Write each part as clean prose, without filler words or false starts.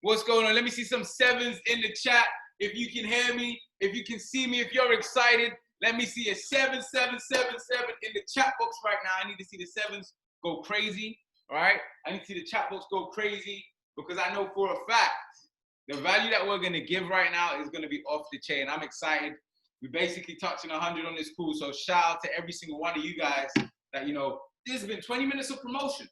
What's going on? Let me see some sevens in the chat. If you can hear me, if you can see me, if you're excited, let me see a 7777 in the chat box right now. I need to see the sevens go crazy, all right? I need to see the chat box go crazy because I know for a fact the value that we're going to give right now is going to be off the chain. I'm excited. We're basically touching 100 on this call, so shout out to every single one of you guys that, you know, this has been 20 minutes of promotion,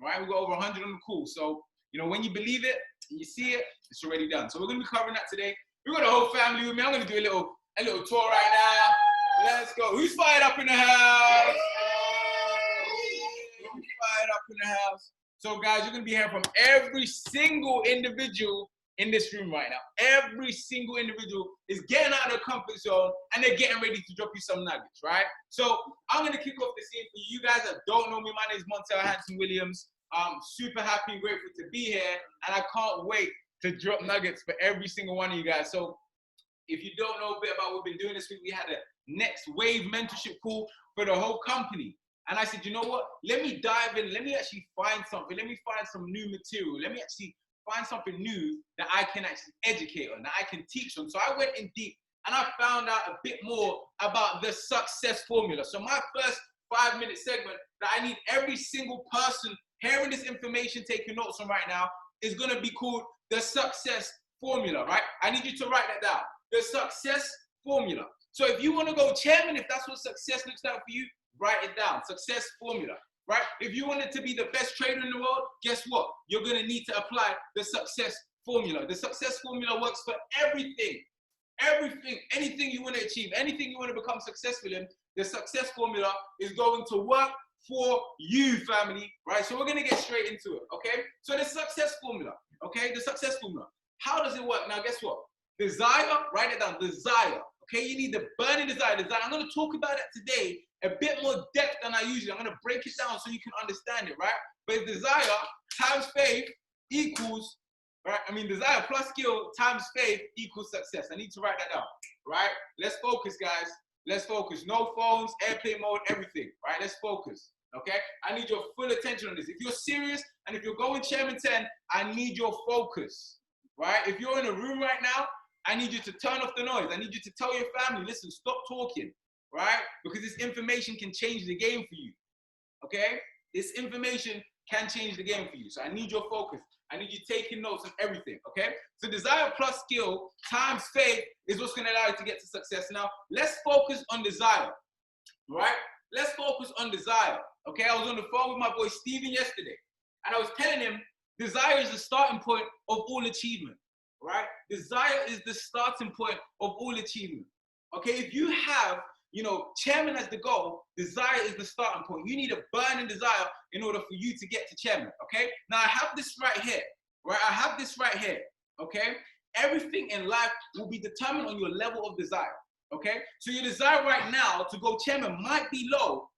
all right? We got over 100 on the call, so, you know, when you believe it and you see it, it's already done. So we're going to be covering that today. We've got the whole family with me. I'm going to do a little tour right now. Let's go. Who's fired up in the house? Who's fired up in the house? So, guys, you're going to be hearing from every single individual in this room right now. Every single individual is getting out of their comfort zone and they're getting ready to drop you some nuggets, right? So, I'm going to kick off the scene for you guys that don't know me. My name is Montel Hanson Williams. I'm super happy and grateful to be here, and I can't wait to drop nuggets for every single one of you guys. So if you don't know a bit about what we've been doing this week, we had a next wave mentorship call for the whole company. And I said, you know what? Let me dive in. Let me actually find something. Let me find some new material. Let me actually find something new that I can actually educate on, that I can teach on. So I went in deep and I found out a bit more about the success formula. So my first 5-minute segment that I need every single person hearing this information, taking notes on right now, is going to be called the success formula, right? I need you to write that down. The success formula. So if you want to go chairman, if that's what success looks like for you, write it down. Success formula, right? If you wanted to be the best trader in the world, guess what? You're going to need to apply the success formula. The success formula works for everything. Everything, anything you want to achieve, anything you want to become successful in, the success formula is going to work for you, family, right? So we're going to get straight into it, okay? So the success formula, okay? The success formula. How does it work? Now, guess what? Desire, write it down, desire, okay? You need the burning desire. I'm going to talk about it today a bit more depth than I usually. I'm going to break it down so you can understand it, right? But desire times faith equals, right? I mean, desire plus skill times faith equals success. I need to write that down, right? Let's focus, guys. Let's focus. No phones, airplane mode, everything, right? Let's focus, okay? I need your full attention on this. If you're serious and if you're going Chairman 10, I need your focus, right? If you're in a room right now, I need you to turn off the noise. I need you to tell your family, listen, stop talking, right? Because this information can change the game for you, okay? This information can change the game for you. So I need your focus. I need you taking notes on everything, okay? So desire plus skill times faith is what's going to allow you to get to success. Now, let's focus on desire, right? Let's focus on desire, okay? I was on the phone with my boy Steven yesterday, and I was telling him desire is the starting point of all achievement, right? Desire is the starting point of all achievement, okay? If you have, you know, chairman as the goal, desire is the starting point. You need a burning desire in order for you to get to chairman, okay? Now, I have this right here, right? I have this right here, okay? Everything in life will be determined on your level of desire, okay? So your desire right now to go chairman might be low,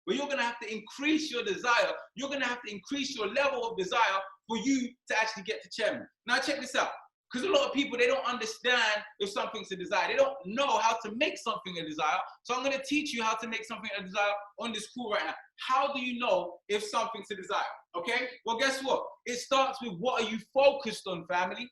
but you're gonna have to increase your desire. You're gonna have to increase your level of desire for you to actually get to chairman. Now, check this out. Because a lot of people, they don't understand if something's a desire. They don't know how to make something a desire. So I'm going to teach you how to make something a desire on this call right now. How do you know if something's a desire? Okay? Well, guess what? It starts with what are you focused on, family?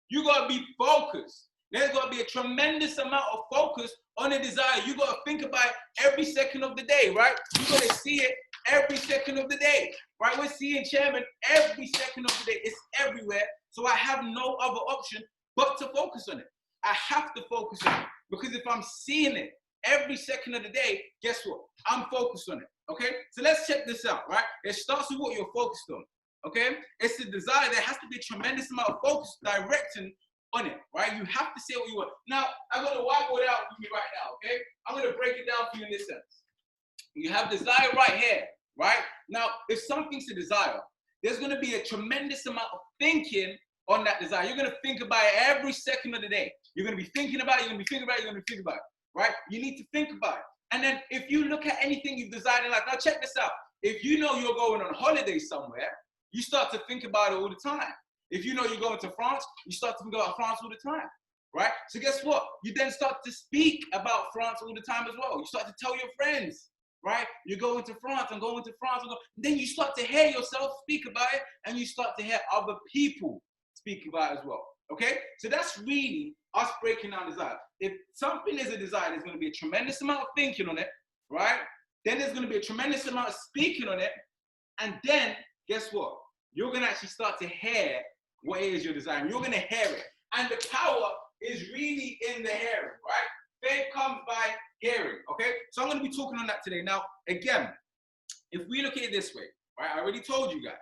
You got to be focused. There's got to be a tremendous amount of focus on a desire. You got to think about it every second of the day, right? You got to see it every second of the day, right? We're seeing chairman every second of the day. It's everywhere. So I have no other option but to focus on it. I have to focus on it because if I'm seeing it every second of the day, guess what? I'm focused on it, okay? So let's check this out, right? It starts with what you're focused on, okay? It's the desire. There has to be a tremendous amount of focus directing on it, right? You have to say what you want. Now, I'm going to whiteboard it out with you right now, okay? I'm going to break it down for you in this sense. You have desire right here, right? Now, if something's a desire, there's going to be a tremendous amount of thinking on that desire. You're going to think about it every second of the day. You're going to be thinking about it, you're going to be thinking about it, you're going to be thinking about it, right? You need to think about it. And then if you look at anything you've desired in life, now check this out. If you know you're going on holiday somewhere, you start to think about it all the time. If you know you're going to France, you start to think about France all the time, right? So guess what? You then start to speak about France all the time as well. You start to tell your friends, right? You're going to France, I'm going to France. Then you start to hear yourself speak about it, and you start to hear other people speak about as well. Okay? So that's really us breaking down desire. If something is a desire, there's going to be a tremendous amount of thinking on it, right? Then there's going to be a tremendous amount of speaking on it. And then, guess what? You're going to actually start to hear what it is you're desiring. You're going to hear it. And the power is really in the hearing, right? Faith comes by hearing, okay? So I'm going to be talking on that today. Now, again, if we look at it this way, right? I already told you guys,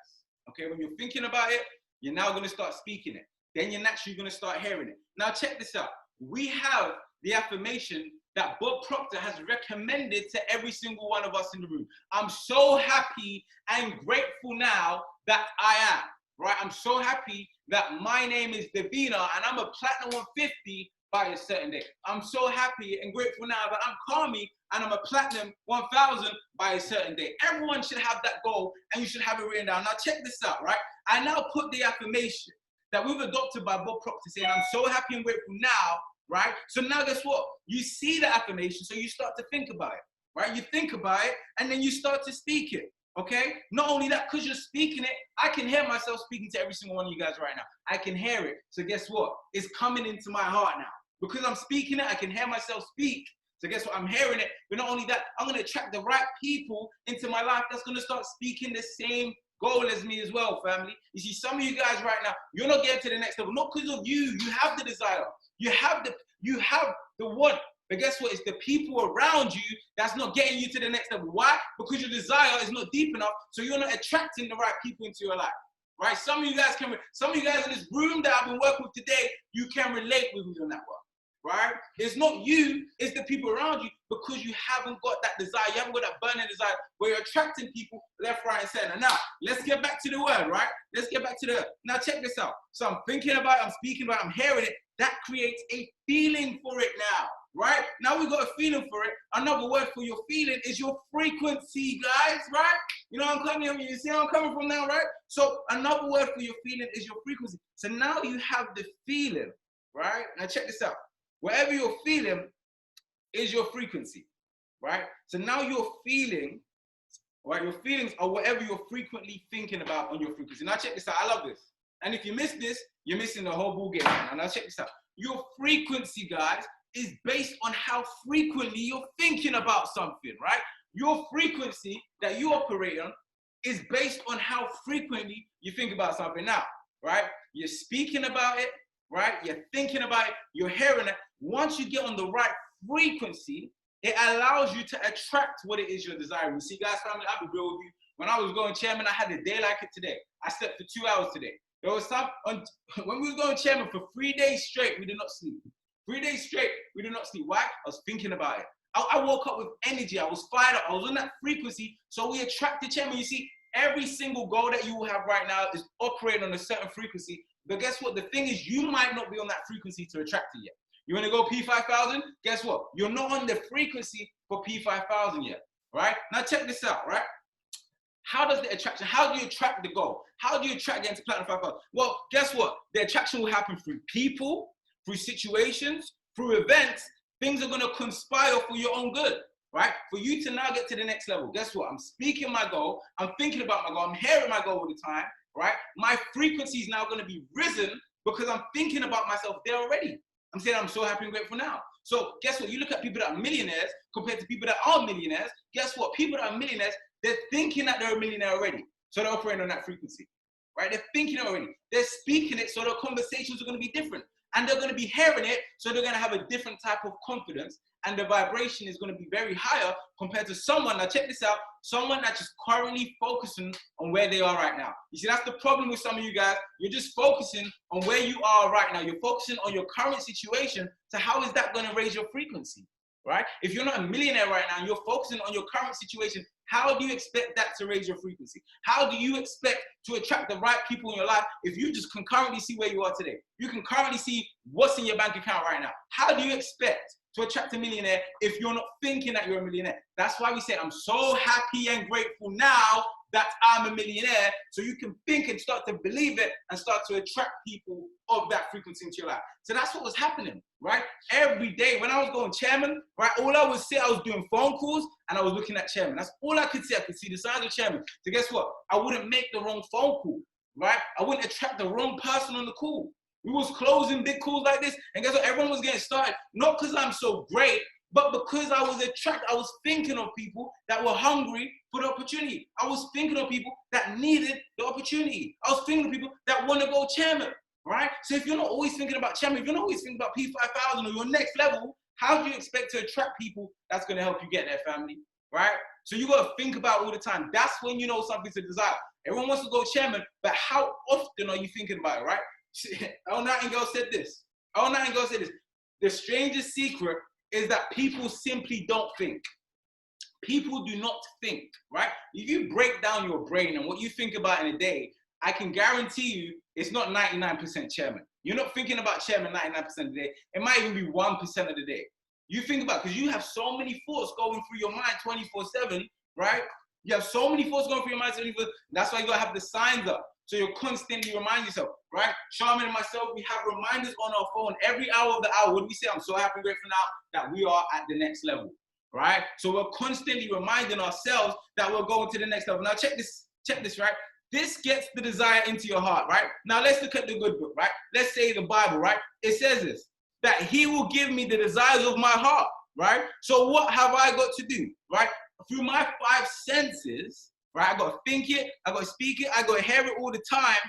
okay? When you're thinking about it, you're now going to start speaking it. Then you're naturally going to start hearing it. Now, check this out. We have the affirmation that Bob Proctor has recommended to every single one of us in the room. I'm so happy and grateful now that I am, right? I'm so happy that my name is Davina and I'm a platinum 150 by a certain day. I'm so happy and grateful now that I'm Kami and I'm a platinum 1000 by a certain day. Everyone should have that goal and you should have it written down. Now check this out, right? I now put the affirmation that we've adopted by Bob Proctor saying, I'm so happy and grateful now, right? So now guess what? You see the affirmation, so you start to think about it, right? You think about it and then you start to speak it, okay? Not only that, because you're speaking it, I can hear myself speaking to every single one of you guys right now. I can hear it. So guess what? It's coming into my heart now. Because I'm speaking it, I can hear myself speak. So guess what? I'm hearing it. But not only that, I'm going to attract the right people into my life that's going to start speaking the same goal as me as well, family. You see, some of you guys right now, you're not getting to the next level. Not because of you. You have the desire. You have the want. But guess what? It's the people around you that's not getting you to the next level. Why? Because your desire is not deep enough. So you're not attracting the right people into your life. Right? Some of you guys in this room that I've been working with today, you can relate with me on that one. Right? It's not you, it's the people around you because you haven't got that desire. You haven't got that burning desire where you're attracting people left, right, and center. Now, let's get back to the word, right? Let's get back to the word. Now, check this out. So I'm thinking about it, I'm speaking about it, I'm hearing it. That creates a feeling for it now, right? Now we've got a feeling for it. Another word for your feeling is your frequency, guys, right? You know I'm coming from, you see how I'm coming from now, right? So another word for your feeling is your frequency. So now you have the feeling, right? Now check this out. Whatever you're feeling is your frequency, right? So now you're feeling, right? Your feelings are whatever you're frequently thinking about on your frequency. Now check this out. I love this. And if you miss this, you're missing the whole ball game. Now check this out. Your frequency, guys, is based on how frequently you're thinking about something, right? Your frequency that you operate on is based on how frequently you think about something. Now, right? You're speaking about it, right? You're thinking about it, you're hearing it. Once you get on the right frequency, it allows you to attract what it is you're desiring. You see, guys, family, I'll be real with you. When I was going chairman, I had a day like it today. I slept for 2 hours today. There was some, when we were going chairman for 3 days straight, we did not sleep. 3 days straight, we did not sleep. Why? I was thinking about it. I woke up with energy. I was fired up. I was on that frequency. So we attracted chairman. You see, every single goal that you will have right now is operating on a certain frequency. But guess what? The thing is, you might not be on that frequency to attract it yet. You want to go P5000? Guess what? You're not on the frequency for P5000 yet, right? Now check this out, right? How does the attraction, how do you attract the goal? How do you attract into Platinum 5000? Well, guess what? The attraction will happen through people, through situations, through events. Things are going to conspire for your own good, right? For you to now get to the next level. Guess what? I'm speaking my goal. I'm thinking about my goal. I'm hearing my goal all the time, right? My frequency is now going to be risen because I'm thinking about myself there already. I'm saying I'm so happy and grateful now. So guess what? You look at people that are millionaires compared to people that aren't millionaires. Guess what? People that are millionaires, they're thinking that they're a millionaire already. So they're operating on that frequency, right? They're thinking it already. They're speaking it, so their conversations are going to be different. And they're going to be hearing it, so they're going to have a different type of confidence. And the vibration is going to be very higher compared to someone, now check this out, someone that's just currently focusing on where they are right now. You see, that's the problem with some of you guys. You're just focusing on where you are right now. You're focusing on your current situation. So how is that going to raise your frequency, right? If you're not a millionaire right now, you're focusing on your current situation. How do you expect that to raise your frequency? How do you expect to attract the right people in your life if you just can currently see where you are today? You can currently see what's in your bank account right now. How do you expect to attract a millionaire if you're not thinking that you're a millionaire? That's why we say, I'm so happy and grateful now that I'm a millionaire, so you can think and start to believe it and start to attract people of that frequency into your life. So that's what was happening, right? Every day when I was going chairman, right, all I would see, I was doing phone calls and I was looking at chairman. That's all I could see. I could see the signs of chairman. So guess what? I wouldn't make the wrong phone call. right? I wouldn't attract the wrong person on the call. We was closing big calls like this, and guess what? Everyone was getting started. Not because I'm so great, but because I was attracted. I was thinking of people that were hungry for the opportunity. I was thinking of people that needed the opportunity. I was thinking of people that want to go chairman, right? So if you're not always thinking about chairman, if you're not always thinking about P5000 or your next level, how do you expect to attract people that's going to help you get there, family, right? So you got to think about all the time. That's when you know something's a desire. Everyone wants to go chairman, but how often are you thinking about it, right? El Nightingale said this. El Nightingale said this. The strangest secret is that people simply don't think. People do not think, right? If you break down your brain and what you think about in a day, I can guarantee you it's not 99% chairman. You're not thinking about chairman 99% of the day. It might even be 1% of the day. You think about, because you have so many thoughts going through your mind 24/7, right? You have so many thoughts going through your mind 24/7. That's why you gotta have the signs up. So you're constantly reminding yourself, right? Charmin and myself, we have reminders on our phone every hour of the hour. What do we say? I'm so happy and grateful now that we are at the next level, right? So we're constantly reminding ourselves that we're going to the next level. Now check this, right? This gets the desire into your heart, right? Now let's look at the good book, right? Let's say the Bible, right? It says this, that he will give me the desires of my heart, right? So what have I got to do, right? Through my 5 senses, right? I got to think it, I got to speak it, I got to hear it all the time,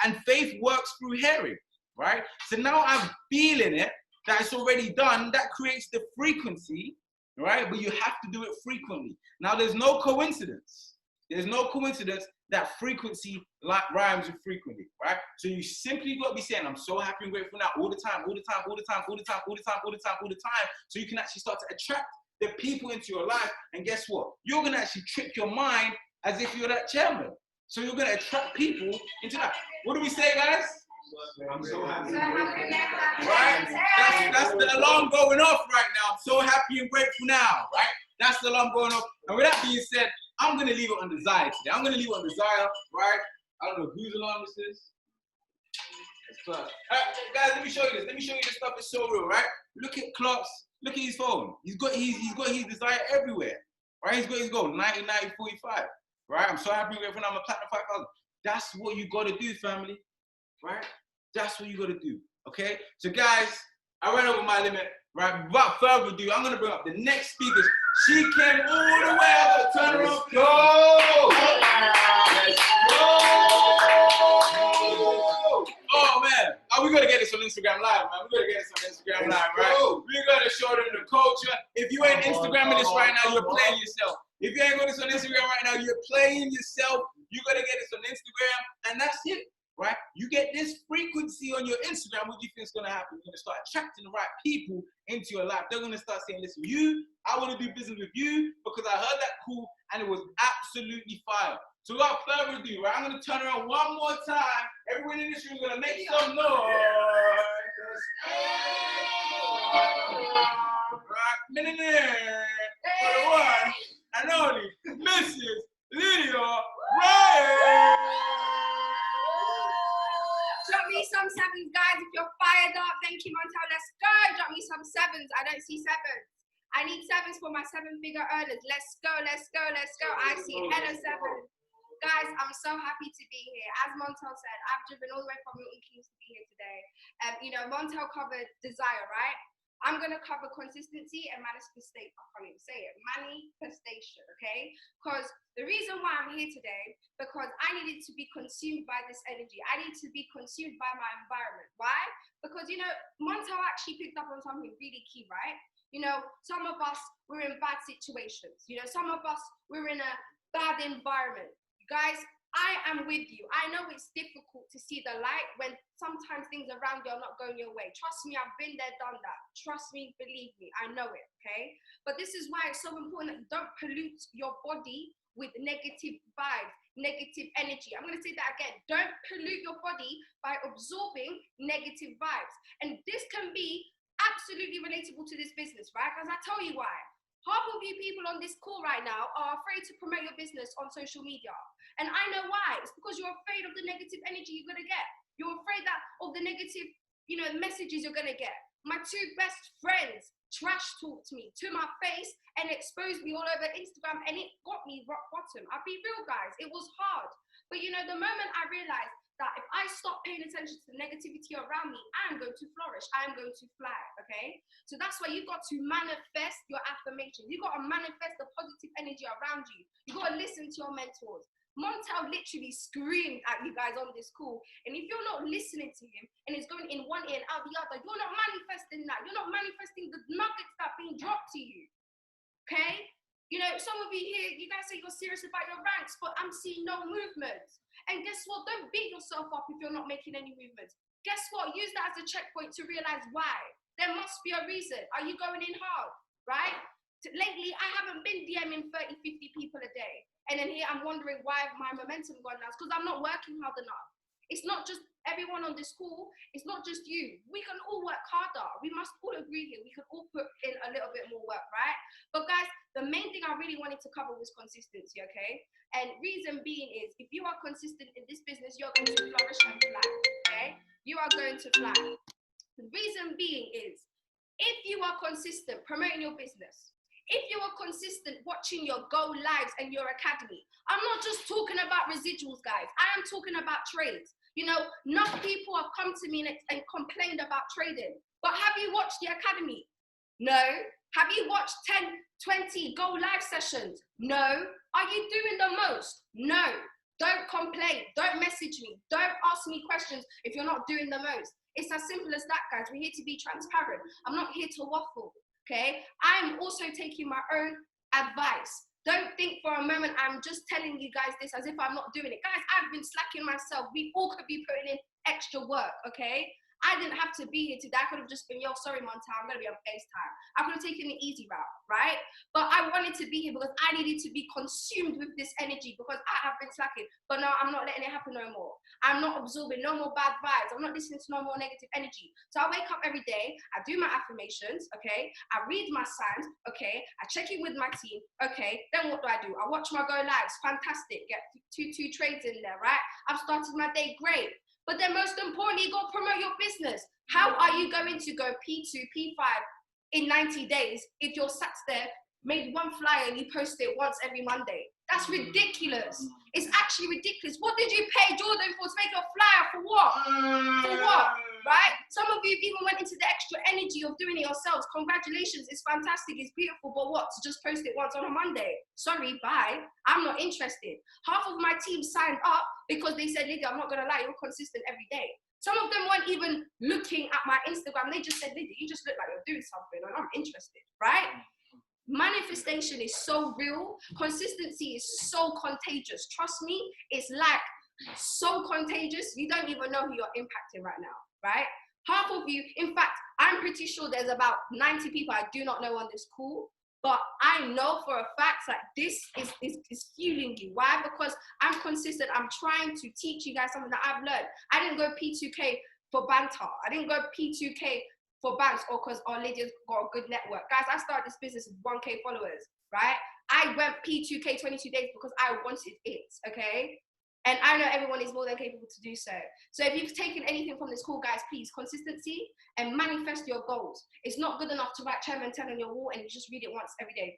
and faith works through hearing, right? So now I'm feeling it, that it's already done, that creates the frequency, right? But you have to do it frequently. Now there's no coincidence. There's no coincidence that frequency rhymes with frequently, right? So you simply got to be saying, I'm so happy and grateful now all the time, all the time, all the time, all the time, all the time, all the time, all the time. So you can actually start to attract the people into your life. And guess what? You're going to actually trick your mind as if you're that chairman. So you're going to attract people into that. What do we say, guys? I'm so happy. Right? That's the alarm going off right now. I'm so happy and grateful now, right? That's the alarm going off. And with that being said, I'm going to leave it on desire today. I'm going to leave it on desire, right? I don't know whose alarm this is. Guys, let me show you this. Let me show you this stuff. It's so real, right? Look at clocks. Look at his phone. He's got his desire everywhere, right? He's got his goal, 90, 90, 45, right? I'm so happy and grateful now. I'm a platinum 5,000. That's what you got to do, family, right? That's what you got to do, okay? So, guys, I ran over my limit, right? Without further ado, I'm going to bring up the next speakers. She came all the way out to turn around. Go! Let's go! Oh, man. Oh, we got to get this on Instagram Live, man. We got to get this on Instagram Live, right? We got to show them the culture. If you ain't Instagramming this right now, you're playing yourself. If you ain't got this on Instagram right now, you're playing yourself. You got to get this on Instagram, and that's it. Right? You get this frequency on your Instagram, what do you think is going to happen? You're going to start attracting the right people into your life. They're going to start saying, listen, I want to do business with you because I heard that call and it was absolutely fire. So without further ado, right, I'm going to turn around one more time. Everyone in this room is going to make some noise. Right? Millionaire for the one and only Mrs. Lydia Ryan. Drop me some 7s, guys. If you're fired up, thank you, Montel. Let's go. Drop me some 7s. I don't see 7s. I need 7s for my 7-figure earners. Let's go, let's go, let's go. I see hella 7s. Guys, I'm so happy to be here. As Montel said, I've driven all the way from Milton Keynes to be here today. Montel covered desire, right? I'm going to cover consistency and manifestation. I can't even say it. Manifestation, okay? Because the reason why I'm here today, because I needed to be consumed by this energy. I need to be consumed by my environment. Why? Because, Montel actually picked up on something really key, right? Some of us, we're in bad situations. Some of us, we're in a bad environment. Guys, I am with you. I know it's difficult to see the light when sometimes things around you are not going your way. Trust me, I've been there, done that. Trust me, believe me, I know it, okay? But this is why it's so important that you don't pollute your body with negative vibes, negative energy. I'm gonna say that again. Don't pollute your body by absorbing negative vibes. And this can be absolutely relatable to this business, right? Because I tell you why. Half of you people on this call right now are afraid to promote your business on social media. And I know why. It's because you're afraid of the negative energy you're going to get. You're afraid of the negative, messages you're going to get. My 2 best friends trash talked me to my face and exposed me all over Instagram, and it got me rock bottom. I'll be real, guys. It was hard. But you know, the moment I realized that if I stop paying attention to the negativity around me, I'm going to flourish. I'm going to fly, okay? So that's why you've got to manifest your affirmations. You've got to manifest the positive energy around you. You've got to listen to your mentors. Montel literally screamed at you guys on this call. And if you're not listening to him and it's going in one ear and out the other, you're not manifesting that. You're not manifesting the nuggets that are being dropped to you, okay? You know, some of you here, you guys say you're serious about your ranks, but I'm seeing no movement. And guess what? Don't beat yourself up if you're not making any movements. Guess what? Use that as a checkpoint to realize why. There must be a reason. Are you going in hard, right? Lately, I haven't been DMing 30, 50 people a day. And then here I'm wondering why my momentum gone down. It's because I'm not working hard enough. It's not just everyone on this call. It's not just you. We can all work harder. We must all agree here. We can all put in a little bit more work, right? But guys, the main thing I really wanted to cover was consistency, okay? And reason being is, if you are consistent in this business, you're going to flourish and fly, okay? You are going to fly. The reason being is, if you are consistent promoting your business, if you are consistent watching your go lives and your academy, I'm not just talking about residuals, guys. I am talking about trades. You know, enough people have come to me and complained about trading. But have you watched the academy? No. Have you watched 10, 20 go live sessions? No. Are you doing the most? No. Don't complain. Don't message me. Don't ask me questions if you're not doing the most. It's as simple as that, guys. We're here to be transparent. I'm not here to waffle. Okay, I'm also taking my own advice. Don't think for a moment I'm just telling you guys this as if I'm not doing it. Guys, I've been slacking myself. We all could be putting in extra work, okay? I didn't have to be here today. I could have just been, yo, sorry, Montel, I'm going to be on FaceTime. I could have taken the easy route, right? But I wanted to be here because I needed to be consumed with this energy because I have been slacking. But no, I'm not letting it happen no more. I'm not absorbing no more bad vibes. I'm not listening to no more negative energy. So I wake up every day. I do my affirmations, okay? I read my signs, okay? I check in with my team, okay? Then what do? I watch my go lives. Fantastic. Get two trades in there, right? I've started my day great. But then most importantly, you got to promote your business. How are you going to go P2, P5 in 90 days if you're sat there, made one flyer and you post it once every Monday? That's ridiculous. It's actually ridiculous. What did you pay Jordan for to make a flyer? For what? For what? Right? Some of you even went into the extra energy of doing it yourselves. Congratulations. It's fantastic. It's beautiful. But what? To just post it once on a Monday? Sorry, bye. I'm not interested. Half of my team signed up because they said, Lydia, I'm not going to lie, you're consistent every day. Some of them weren't even looking at my Instagram. They just said, Lydia, you just look like you're doing something and I'm interested, right? Manifestation is so real. Consistency is so contagious. Trust me, it's like so contagious. You don't even know who you're impacting right now, right? Half of you, in fact, I'm pretty sure there's about 90 people I do not know on this call, but I know for a fact that this is fueling you. Why? Because I'm consistent. I'm trying to teach you guys something that I've learned. I didn't go P2K for banter. I didn't go P2K for banks or because Lydia's got a good network. Guys, I started this business with 1K followers, right? I went P2K 22 days because I wanted it, okay? And I know everyone is more than capable to do so. So if you've taken anything from this call, guys, please, consistency and manifest your goals. It's not good enough to write Chairman 10 on your wall and you just read it once every day.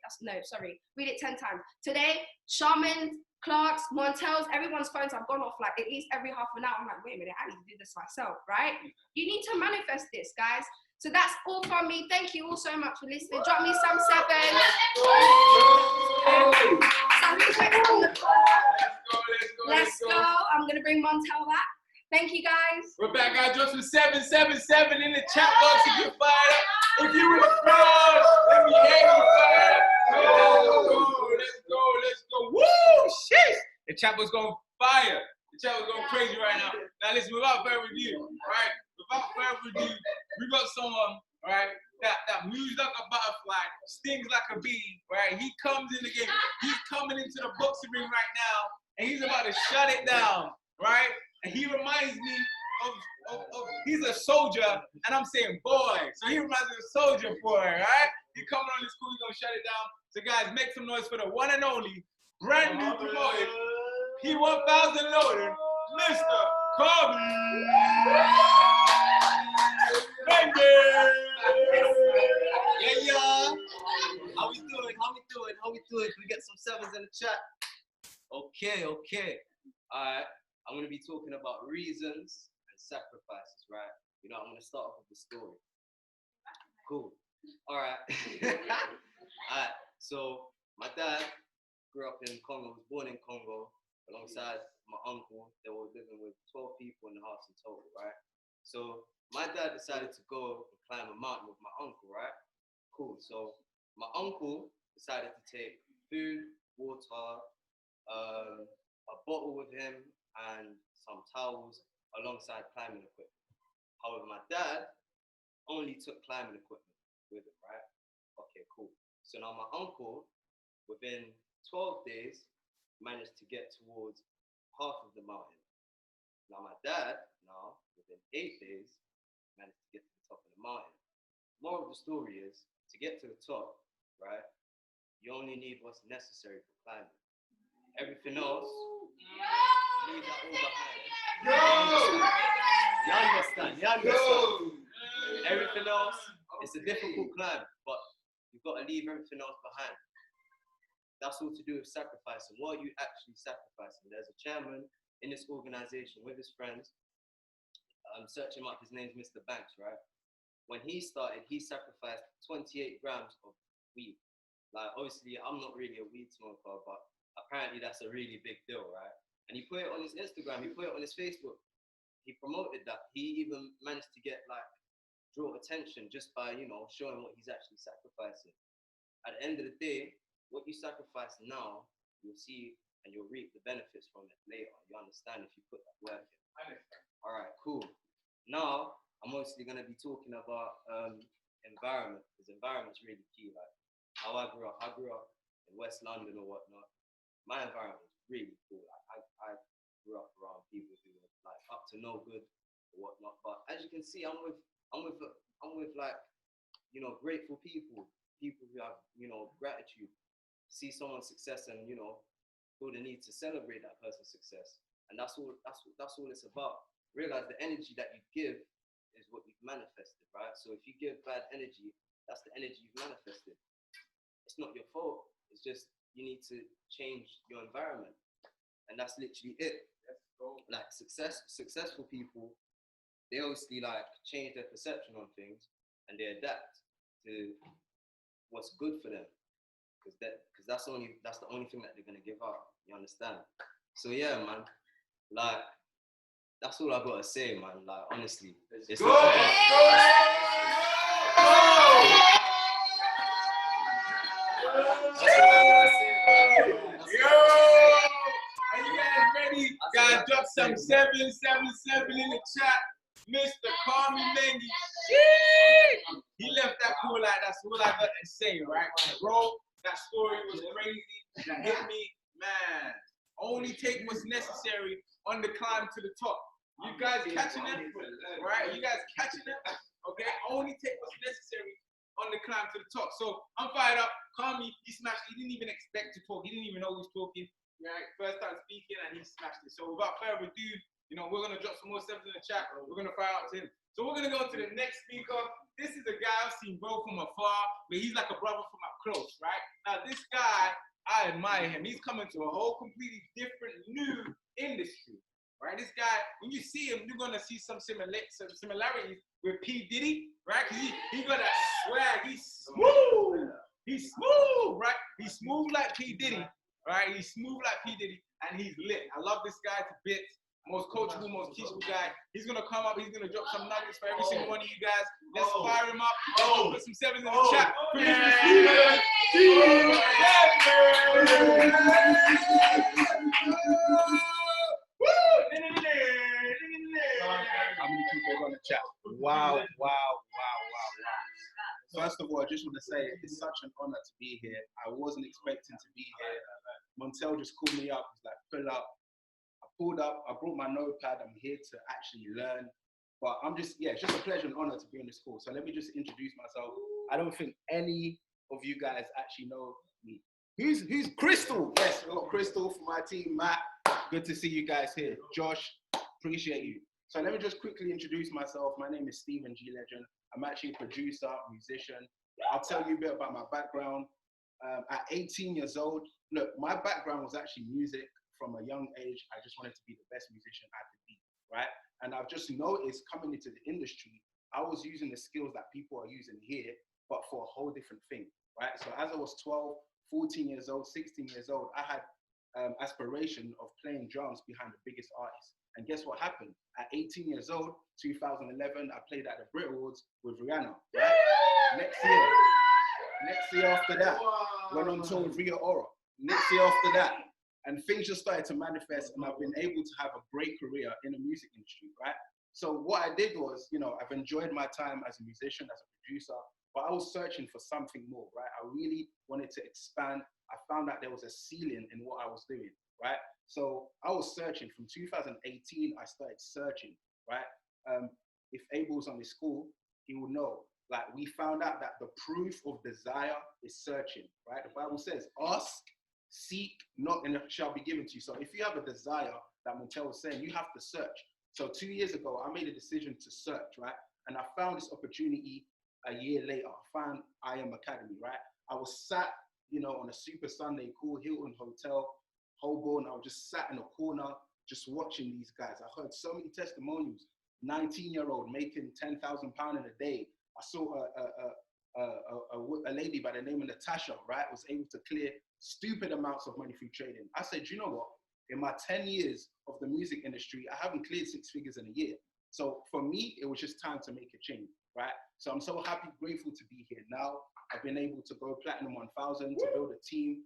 Read it 10 times. Today, Charmin, Clark's, Montel's, everyone's phones have gone off like at least every half an hour. I'm like, wait a minute, I need to do this myself, right? You need to manifest this, guys. So that's all from me. Thank you all so much for listening. Drop me some sevens. Let's go. I'm going to bring Montel back. Thank you, guys. We're back, guys. Drop some 777 in the chat box if you're fired up. If you were proud, let me hear you fired up. Let's go. Woo! Sheesh! The chat box going fire. The chat box going crazy right now. Now listen, without further ado, right? Without further ado, we got someone, right, that moves like a butterfly, stings like a bee, right? He comes in the game. He's coming into the boxing ring right now, and he's about to shut it down, right? And he reminds me of he's a soldier, and I'm saying boy. So he reminds me of a soldier boy, right? He coming on this school, he's gonna shut it down. So guys, make some noise for the one and only, brand new promoted, P1000 loaded, Mr. Kobe. Yeah. How we doing? We get some sevens in the chat. Okay. Alright, I'm gonna be talking about reasons and sacrifices, right? You know, I'm gonna start off with the story. Cool. Alright. Alright, so my dad grew up in Congo, was born in Congo, alongside my uncle. They were living with 12 people in the house in total, right? So my dad decided to go and climb a mountain with my uncle, right? Cool. So my uncle decided to take food, water, a bottle with him, and some towels alongside climbing equipment. However, my dad only took climbing equipment with him, right? Okay, cool. So now my uncle, within 12 days, managed to get towards half of the mountain. Now my dad, within 8 days, managed to get to the top of the mountain. Moral of the story is, to get to the top, right, you only need what's necessary for climbing. Everything else, leave that all behind. You understand? Everything else, it's a difficult climb, but you've got to leave everything else behind. That's all to do with sacrificing. What are you actually sacrificing? There's a chairman in this organization with his friends. Search him up, his name's Mr. Banks, right? When he started, he sacrificed 28 grams of weed. Like, obviously, I'm not really a weed smoker, but apparently that's a really big deal, right? And he put it on his Instagram, he put it on his Facebook. He promoted that. He even managed to get, like, draw attention just by, you know, showing what he's actually sacrificing. At the end of the day, what you sacrifice now, you'll see and you'll reap the benefits from it later. You understand if you put that work in. All right, cool. Now, I'm mostly going to be talking about environment, because environment's really key. Like, how I grew up in West London or whatnot. My environment was really cool. Like, I grew up around people who were like up to no good or whatnot. But as you can see, I'm with like, you know, grateful people who have, you know, gratitude. See someone's success and, you know, feel the need to celebrate that person's success. And that's all it's about. Realize the energy that you give is what you've manifested, right? So if you give bad energy, that's the energy you've manifested. It's not your fault. It's just you need to change your environment. And that's literally it. Like successful people, they obviously like change their perception on things and they adapt to what's good for them. Because that's the only thing that they're gonna give up. You understand? So yeah, man. Like, that's all I gotta say, man. Like, honestly, it's go! not Are you guys ready? Guys, drop some 777 in the chat. Mr. Carmi Mengi. He left that cool like that's all I got to say, right? Bro, that story was crazy. That hit me, man. Only take what's necessary on the climb to the top. You guys catching it? Right? You guys catching it? Okay? Only take what's necessary on the climb to the top. So I'm fired up. Carmi, he smashed. He didn't even expect to talk. He didn't even know he was talking. Right? First time speaking, and he smashed it. So without further ado, you know, we're gonna drop some more steps in the chat. We're gonna fire out to him. So we're gonna go to the next speaker. This is a guy I've seen both from afar, but he's like a brother from up close, right? Now this guy, I admire him. He's coming to a whole completely different new industry, right? This guy, when you see him, you're gonna see some similarities with P. Diddy, right? Cause he got that swag. He's smooth. He's smooth, right? He's smooth like P. Diddy, right? He's smooth like P. Diddy, and he's lit. I love this guy to bits. Most coachable, most teachable guy. He's gonna come up. He's gonna drop some nuggets for every single one of you guys. Let's fire him up. Let's put some sevens in the chat. For Mr. Steven. How many people are on the chat? Wow. First of all, I just want to say it's such an honor to be here. I wasn't expecting to be here. Montel just called me up. He's like, pull up. I pulled up. I brought my notepad. I'm here to actually learn. But it's just a pleasure and honor to be on this call. So let me just introduce myself. I don't think any of you guys actually know me. Who's Crystal? Yes, we've got Crystal from my team. Matt, good to see you guys here. Josh, appreciate you. So let me just quickly introduce myself. My name is Stephen G. Legend. I'm actually a producer, musician. I'll tell you a bit about my background. At 18 years old, look, my background was actually music from a young age, I just wanted to be the best musician I could be, right? And I've just noticed coming into the industry, I was using the skills that people are using here, but for a whole different thing, right? So as I was 12, 14 years old, 16 years old, I had aspiration of playing drums behind the biggest artists. And guess what happened? At 18 years old, 2011, I played at the Brit Awards with Rihanna, right? Next year after that, went on tour with Ria Ora. Next year after that, and things just started to manifest, and I've been able to have a great career in the music industry, right? So what I did was, you know, I've enjoyed my time as a musician, as a producer, but I was searching for something more, right? I really wanted to expand. I found out there was a ceiling in what I was doing, right? So I was searching from 2018, I started searching, right? If Abel's on his school, he will know. Like, we found out that the proof of desire is searching, right? The Bible says, ask, seek, knock, and it shall be given to you. So if you have a desire, that Montel was saying, you have to search. So 2 years ago, I made a decision to search, right? And I found this opportunity a year later. I found I Am Academy, right? I was sat, you know, on a super Sunday, cool Hilton Hotel, Holborn. I was just sat in a corner, just watching these guys. I heard so many testimonials. 19-year-old making £10,000 in a day. I saw a lady by the name of Natasha, right, was able to clear stupid amounts of money through trading. I said, you know what? In my 10 years of the music industry, I haven't cleared 6 figures in a year. So for me, it was just time to make a change, right? So I'm so happy, grateful to be here now. I've been able to go Platinum 1000, to build a team.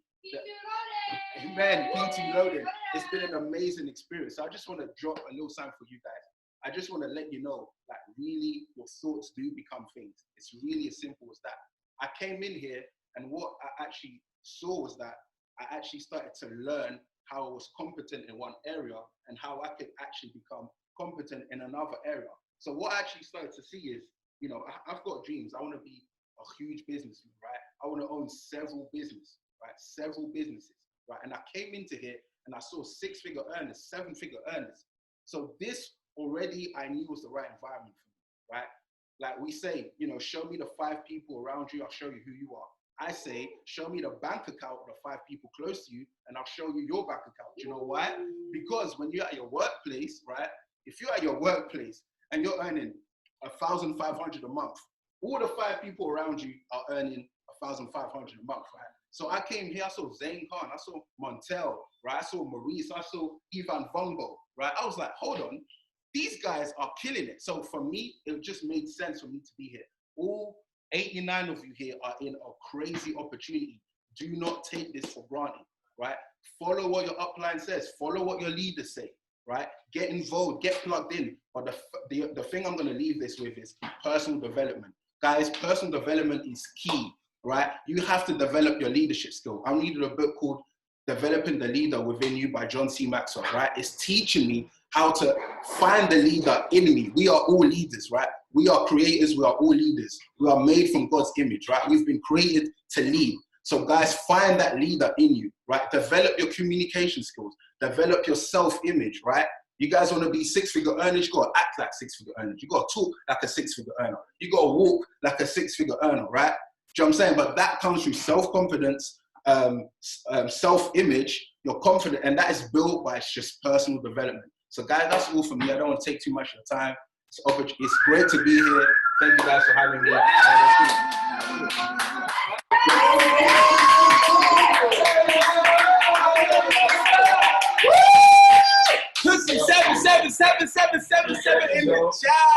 Amen, PT Loaded. It's been an amazing experience. So I just want to drop a little sign for you guys. I just want to let you know that really your thoughts do become things. It's really as simple as that. I came in here, and what I actually saw was that I actually started to learn how I was competent in one area and how I could actually become competent in another area. So what I actually started to see is, you know, I've got dreams. I want to be a huge businessman, right? I want to own several businesses, right? Several businesses, right? And I came into here and I saw 6-figure earners, 7-figure earners. So this already I knew was the right environment for me, right? Like we say, you know, show me the 5 people around you, I'll show you who you are. I say, show me the bank account of the 5 people close to you, and I'll show you your bank account. Do you know why? Because when you're at your workplace, right? If you're at your workplace and you're earning 1,500 a month, all the 5 people around you are earning 1,500 a month, right? So I came here, I saw Zane Khan, I saw Montel, right? I saw Maurice, I saw Ivan Vongbo, right? I was like, hold on, these guys are killing it. So for me, it just made sense for me to be here. All 89 of you here are in a crazy opportunity. Do not take this for granted, right? Follow what your upline says. Follow what your leaders say, right? Get involved, get plugged in. But the thing I'm gonna leave this with is personal development. Guys, personal development is key, right? You have to develop your leadership skill. I'm reading a book called Developing the Leader Within You by John C. Maxwell, right? It's teaching me how to find the leader in me. We are all leaders, right? We are creators, we are all leaders. We are made from God's image, right? We've been created to lead. So guys, find that leader in you, right? Develop your communication skills, develop your self-image, right? You guys want to be 6-figure earners, you got to act like 6-figure earners. You got to talk like a 6-figure earner. You got to walk like a 6-figure earner, right? Do you know what I'm saying? But that comes through self-confidence, self-image, you're confident, and that is built by just personal development. So guys, that's all for me. I don't want to take too much of your time. It's great to be here. Thank you guys for having me. Put some 77777 in the chat.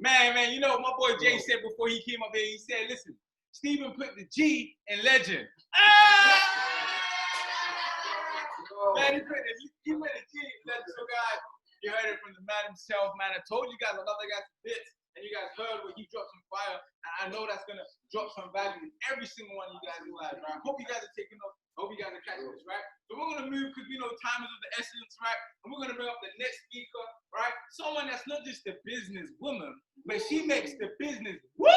Man, you know what my boy Jay said before he came up here? He said, listen, Stephen put the G in legend. Man, he put the G in legend. So guys, you heard it from the man himself, man. I told you guys I love that guy to bits, and you guys heard when he dropped some fire. And I know that's gonna drop some value in every single one of you guys' lives, right? I hope you guys are taking notes. I hope you guys are catching this, right? So we're gonna move because we know time is of the essence, right? And we're gonna bring up the next speaker, right? Someone that's not just a business woman, but she makes the business woo!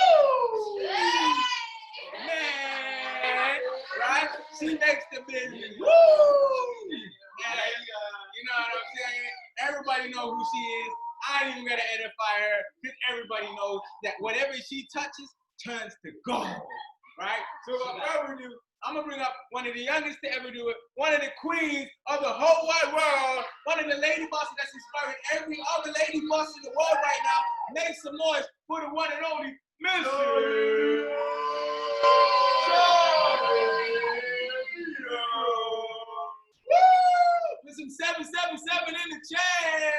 Man, right? She makes the business woo! Yeah, you know what I'm saying? Everybody know who she is. I ain't even gonna edify her because everybody knows that whatever she touches turns to gold, right? So without further ado, I'm gonna bring up one of the youngest to ever do it, one of the queens of the whole wide world, one of the lady bosses that's inspiring every other lady boss in the world right now. Make some noise for the one and only Miss with some 777 in the chat.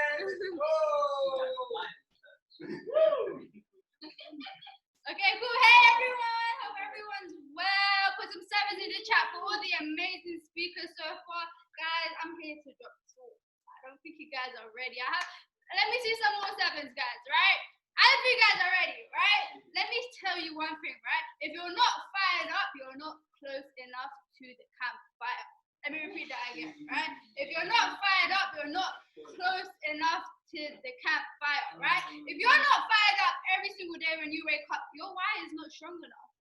Okay, cool. Hey everyone. Hope everyone's well. Put some sevens in the chat for all the amazing speakers so far. Guys, I'm here to drop talk. I don't think you guys are ready. Let me see some more sevens, guys, right? I don't think you guys are ready, right? Let me tell you one thing, right? If you're not fired up, you're not close enough to the campfire. Let me repeat that again, right? If you're not fired up, you're not close enough to the campfire, right? If you're not fired up every single day when you wake up, your why is not strong enough.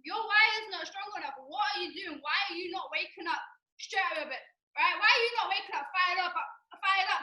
Your why is not strong enough. What are you doing? Why are you not waking up straight out of it, right? Why are you not waking up fired up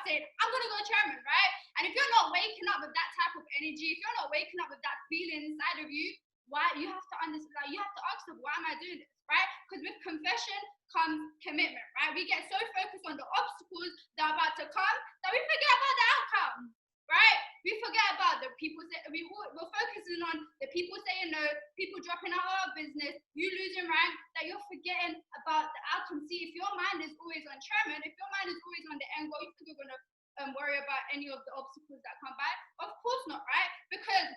saying, I'm gonna go chairman, right? And if you're not waking up with that type of energy, if you're not waking up with that feeling inside of you, why you have to understand, like, you have to ask them, why am I doing this, right? Because with confession comes commitment, right? We get so focused on the obstacles that are about to come that we forget about the outcome, right? We forget about the people we're focusing on the people saying no, people dropping out of our business, you losing rank, that you're forgetting about the outcome. See, if your mind is always on chairman, if your mind is always on the end goal, you think you're gonna worry about any of the obstacles that come by? Of course not, right? Because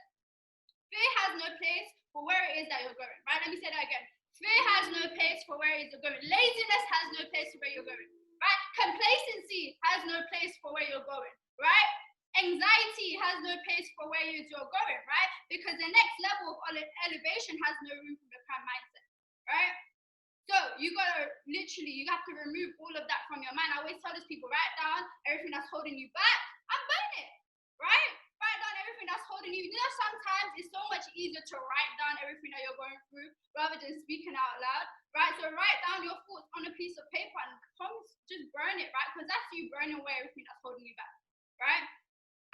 fear has no place for where it is that you're going, right? Let me say that again. Fear has no place for where it is you're going. Laziness has no place for where you're going, right? Complacency has no place for where you're going, right? Anxiety has no place for where you're going, right? Because the next level of elevation has no room for the current mindset, right? So you gotta literally, you have to remove all of that from your mind. I always tell these people, write down everything that's holding you back and burn it, right? Write down everything that's holding you. You know, sometimes it's so much easier to write down everything that you're going through rather than speaking out loud, right? So write down your thoughts on a piece of paper and just burn it, right? Because that's you burning away everything that's holding you back, right?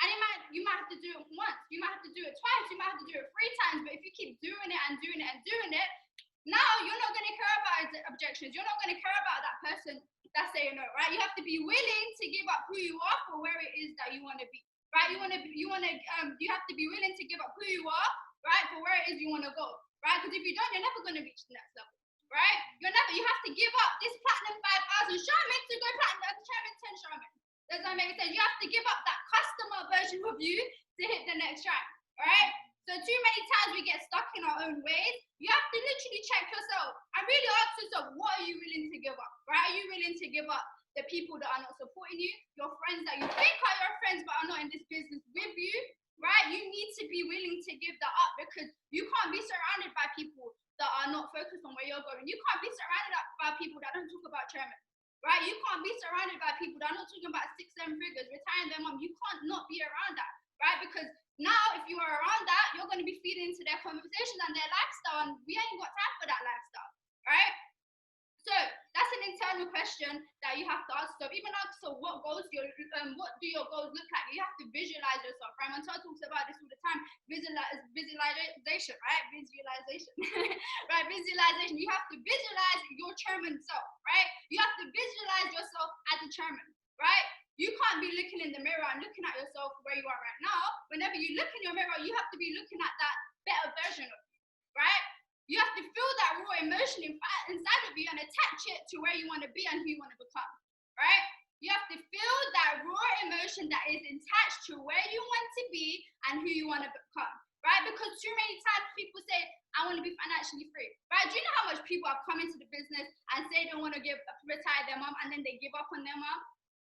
And you might have to do it once, you might have to do it twice, you might have to do it 3 times, but if you keep doing it and doing it and doing it, now you're not going to care about objections. You're not going to care about that person that's saying no, right? You have to be willing to give up who you are for where it is that you want to be, right? You have to be willing to give up who you are, right, for where it is you want to go, right? Because if you don't, you're never going to reach the next level, right? You have to give up this platinum 5,000 shaman to go platinum 10 shaman. Does that make sense? You have to give up that customer version of you to hit the next rank, right? So too many times we get stuck in our own ways. You have to literally check yourself and really ask yourself, what are you willing to give up, right? Are you willing to give up the people that are not supporting you, your friends that you think are your friends but are not in this business with you, right? You need to be willing to give that up because you can't be surrounded by people that are not focused on where you're going. You can't be surrounded by people that don't talk about chairman, right? You can't be surrounded by people that are not talking about 6-7 figures, retiring their mom. You can't not be around that, right? Because now, if you are around that, you're going to be feeding into their conversations and their lifestyle, and we ain't got time for that lifestyle, right? So that's an internal question that you have to ask yourself. Even ask yourself, what do your goals look like? You have to visualize yourself, right? Mentor talks about this all the time. Visualization, right? Visualization, right? Visualization. You have to visualize your chairman self, right? You have to visualize yourself as a chairman, right? You can't be looking in the mirror and looking at yourself where you are right now. Whenever you look in your mirror, you have to be looking at that better version of you, right? You have to feel that raw emotion inside of you and attach it to where you want to be and who you want to become, right? You have to feel that raw emotion that is attached to where you want to be and who you want to become, right? Because too many times people say, I want to be financially free, right? Do you know how much people have come into the business and say they want to retire their mom and then they give up on their mom?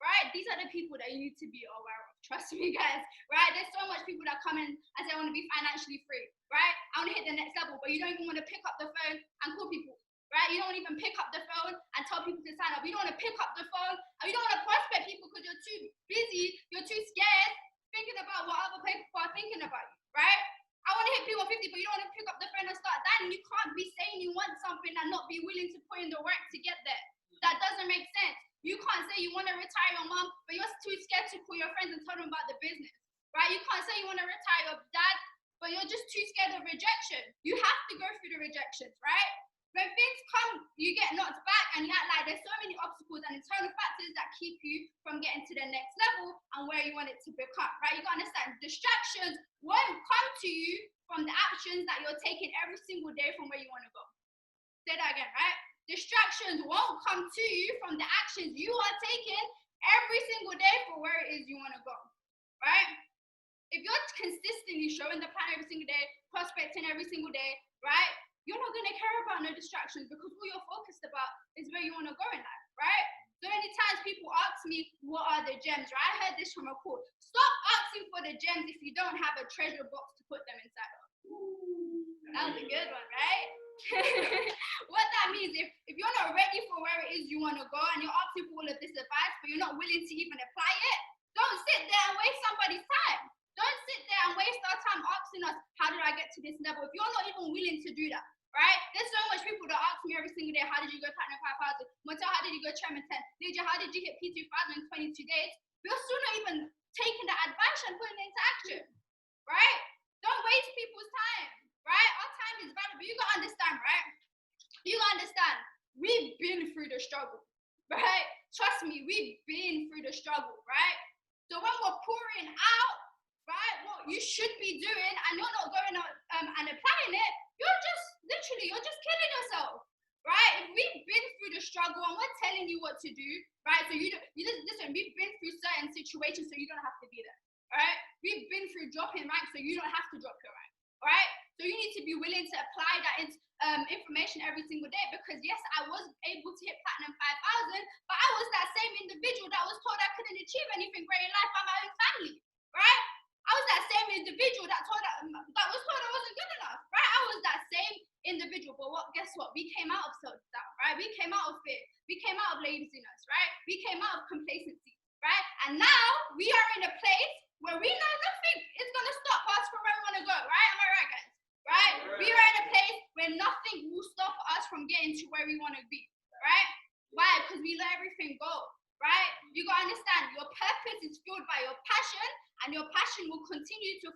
Right? These are the people that you need to be aware of. Trust me, guys. Right? There's so much people that come in and say, I want to be financially free. Right? I want to hit the next level, but you don't even want to pick up the phone and call people. Right? You don't even pick up the phone and tell people to sign up. You don't want to pick up the phone and you don't want to prospect people because you're too busy, you're too scared thinking about what other people are thinking about you. Right? I want to hit people 50, but you don't want to pick up the phone and start that. And you can't be saying you want something and not be willing to put in the work to get there. That doesn't make sense. You can't say you want to retire your mom, but you're too scared to call your friends and tell them about the business. right? You can't say you want to retire your dad, but you're just too scared of rejection. You have to go through the rejections, right? When things come, you get knocked back and you act like there's so many obstacles and internal factors that keep you from getting to the next level and where you want it to become, right? You gotta understand, distractions won't come to you from the actions that you're taking every single day from where you wanna go. Say that again, right? Distractions won't come to you from the actions you are taking every single day for where it is you wanna go, right? If you're consistently showing the plan every single day, prospecting every single day, right? You're not gonna care about no distractions because all you're focused about is where you wanna go in life, right? So many times people ask me, what are the gems, right? I heard this from a quote. Stop asking for the gems if you don't have a treasure box to put them inside of. That was a good one, right? What that means, if you're not ready for where it is you wanna go and you're asking for all of this advice, but you're not willing to even apply it, don't sit there and waste somebody's time. Don't sit there and waste our time asking us, how did I get to this level? If you're not even willing to do that, right? There's so much people that ask me every single day, how did you go platinum 5,000? Montel, how did you go chairman 10? Lydia, how did you hit P2000 in 22 days? We're still not even taking that advice and putting it into action, right? Don't waste people's time, right? Our time is valuable. You gotta understand, right? You gotta understand, we've been through the struggle, right? Trust me, we've been through the struggle, right? So when we're pouring out, right, what you should be doing and you're not going out and applying it, you're just killing yourself, right? If we've been through the struggle and we're telling you what to do, right? So you listen, we've been through certain situations so you don't have to be there, right? We've been through dropping rank so you don't have to drop your rank, right? So you need to be willing to apply that information every single day because yes, I was able to hit platinum 5,000, but I was that same individual that was told I couldn't achieve anything great in life by my own family, right? I was that same individual that was told I wasn't good enough, right? I was that same individual, but guess what? We came out of self-doubt, right? We came out of fear. We came out of laziness, right? We came out of complacency, right? And now we are in a place where we know nothing is gonna stop us from where we wanna go, right? Am I right, guys? Right? We are in a place where nothing will stop us from getting to where we wanna be, right? Why? Because we let everything go, right? You gotta understand, your purpose is fueled by your passion, and your passion will continue to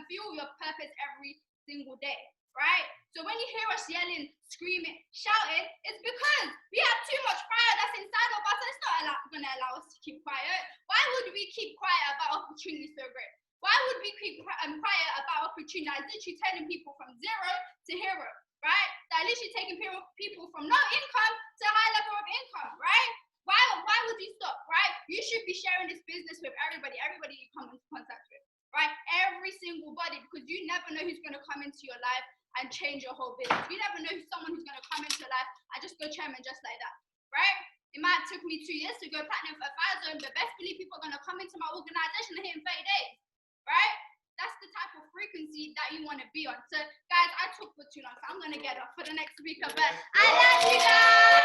fuel your purpose every single day, right? So when you hear us yelling, screaming, shouting, it's because we have too much fire that's inside of us, and it's not gonna allow us to keep quiet. Why would we keep quiet about opportunities so great? Why would we keep quiet about opportunities that is literally turning people from zero to hero, right? That are literally taking people from no income to a high level of income, right? Why would you stop, right? You should be sharing this business with everybody you come into contact with, right? Every single body, because you never know who's going to come into your life and change your whole business. You never know someone who's going to come into your life and just go chairman just like that, right? It might have took me 2 years to go platinum for 1,000, but best believe people are going to come into my organization and hit in 30 days, right? That's the type of frequency that you want to be on. So, guys, I talked for too long, so I'm going to get off for the next speaker, but I love you guys!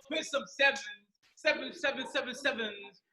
Put some sevens,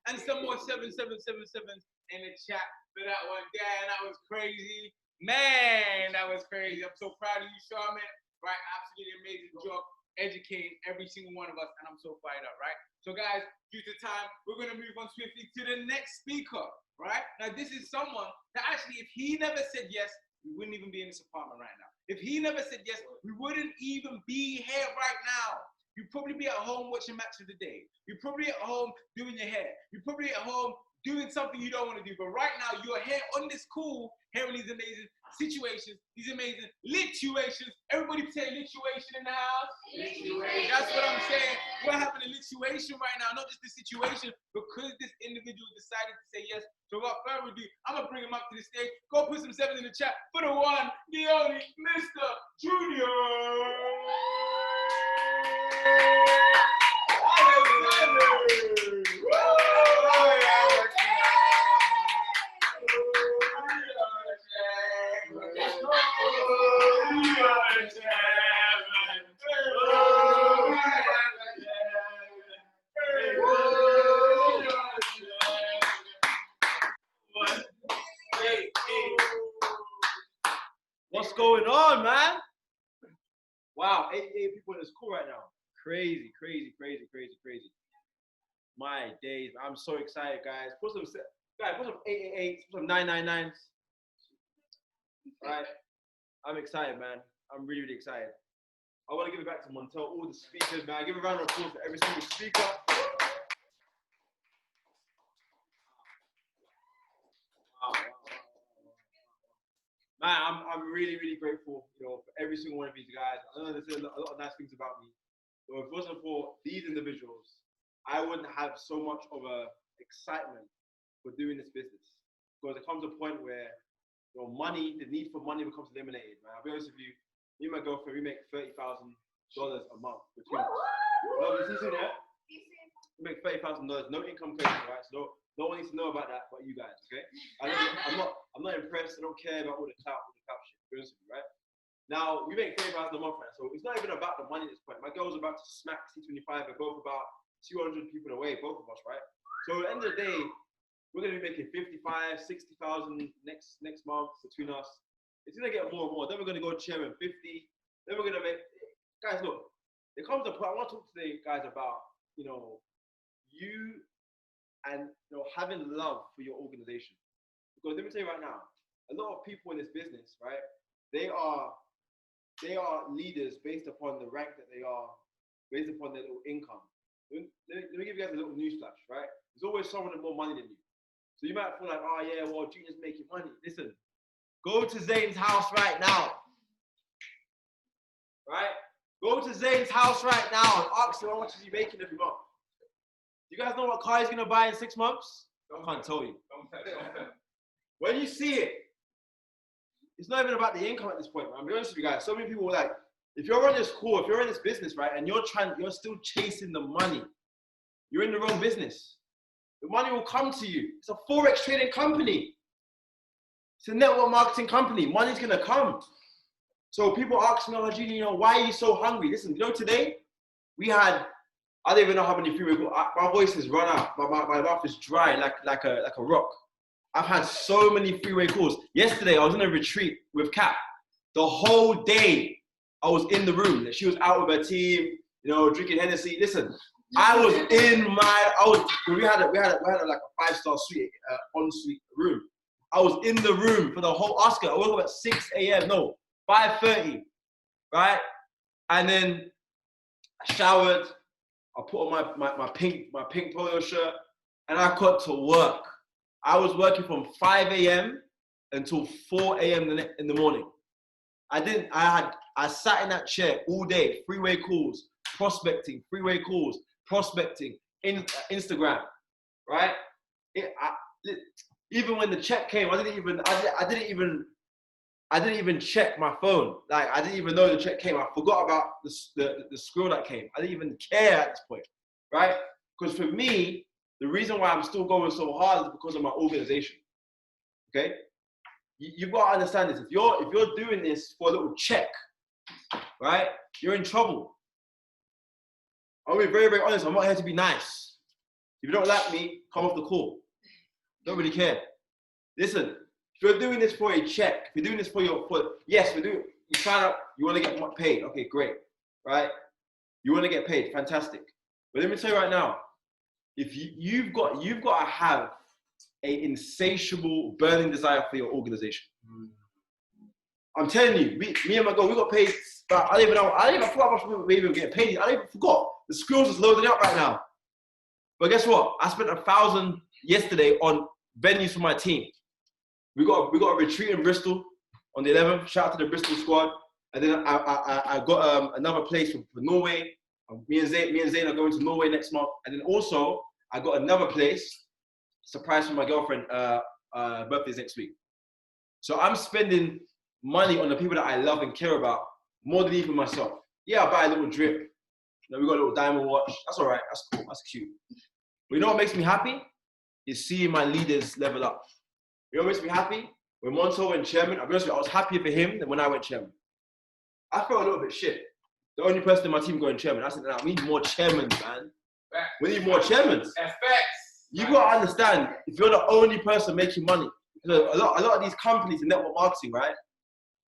and some more 7777s in the chat for that one. Damn, that was crazy. Man, that was crazy. I'm so proud of you, Charmin. Right, absolutely amazing job educating every single one of us, and I'm so fired up, right? So guys, due to time, we're gonna move on swiftly to the next speaker, right? Now this is someone that actually, if he never said yes, we wouldn't even be in this apartment right now. If he never said yes, we wouldn't even be here right now. You'd probably be at home watching Match of the Day. You're probably at home doing your hair. You're probably at home doing something you don't want to do. But right now, you're here on this call, hearing these amazing situations, these amazing lituations. Everybody say lituation in the house. Lituation. That's what I'm saying. We're having a lituation right now, not just the situation, because this individual decided to say yes. So without further ado, I'm going to bring him up to the stage. Go put some sevens in the chat for the one, the only, Mr. Junior. What's going on, man? Wow, 88 people in this call right now. Crazy. My days, I'm so excited, guys. Put some 888s, put some 999s. Right? I'm excited, man. I'm really excited. I want to give it back to Montel, all the speakers, man. Give a round of applause for every single speaker. Wow. Man, I'm really grateful, for every single one of these guys. I know there's a lot of nice things about me, but if it wasn't for these individuals, I wouldn't have so much of a excitement for doing this business. Because it comes to a point where, money, the need for money becomes eliminated, man. I'll be honest with you, me and my girlfriend, we make $30,000 a month between us. Well, you see that? We make $30,000, no income credit, right? So no one needs to know about that but you guys, okay? I'm not impressed. I don't care about all the clout shit, to be honest with you, right? Now, we make $30,000 a month, right? So it's not even about the money at this point. My girl's about to smack C25. We're both about 200 people away, both of us, right? So at the end of the day, we're gonna be making 55, 60,000 next month between us. It's gonna get more and more. Then we're gonna go chairman 50. Then we're gonna make, guys, look, it comes to a point. I want to talk today, guys, about you and having love for your organization. Because let me tell you right now, a lot of people in this business, right? They are leaders based upon the rank that they are, based upon their little income. Let me give you guys a little newsflash, right? There's always someone with more money than you. So you might feel like, oh yeah, well, Junior's making money. Listen, go to Zane's house right now. Right? Go to Zane's house right now and ask him how much is he making every month. You guys know what car he's gonna buy in 6 months? I can't tell you. When you see it, it's not even about the income at this point, man. I'll be honest with you guys. So many people are like, if you're on this call, if you're in this business, right, and you're still chasing the money, you're in the wrong business. The money will come to you. It's a Forex trading company. It's a network marketing company. Money's gonna come. So people ask me, oh, Junior, why are you so hungry? Listen, today we had, I don't even know how many freeway calls. My voice has run out. My mouth is dry like a rock. I've had so many freeway calls. Yesterday, I was in a retreat with Kat. The whole day, I was in the room. She was out with her team, drinking Hennessy. Listen, we had like a 5-star suite, en-suite room. I was in the room for the whole Oscar. I woke up at 6 a.m. No, 5:30, right? And then I showered. I put on my pink polo shirt, and I got to work. I was working from 5 a.m. until 4 a.m. in the morning. I sat in that chair all day, freeway calls, prospecting, Instagram, right? Even when the check came, I didn't even check my phone. Like, I didn't even know the check came. I forgot about the scroll that came. I didn't even care at this point, right? Because for me, the reason why I'm still going so hard is because of my organization, okay? You've got to understand this. If you're doing this for a little check, right, you're in trouble. I'll be very, very honest. I'm not here to be nice. If you don't like me, come off the call. Don't really care. Listen, if you're doing this for a check, if you're doing this yes, we do. You sign up, you want to get paid. Okay, great, right? You want to get paid, fantastic. But let me tell you right now, if you've got to have an insatiable, burning desire for your organization. I'm telling you, me and my girl, we got paid. But I don't even forgot how much we even get paid. I don't even forgot. The screws is loading up right now. But guess what? I spent 1,000 yesterday on venues for my team. We got a retreat in Bristol on the 11th. Shout out to the Bristol squad. And then I got another place for Norway. Me and Zane are going to Norway next month. And then also I got another place, surprise for my girlfriend. Birthday's next week. So I'm spending money on the people that I love and care about more than even myself. Yeah, I buy a little drip. We got a little diamond watch. That's all right. That's cool. That's cute. But you know what makes me happy? Is seeing my leaders level up. You know what makes me happy? When Montel went chairman, I'll be honest with you, I was happier for him than when I went chairman. I felt a little bit shit. The only person in my team going chairman. I said, nah, we need more chairmen, man. We need more chairmen. You got to understand, if you're the only person making money, a lot of these companies in network marketing, right?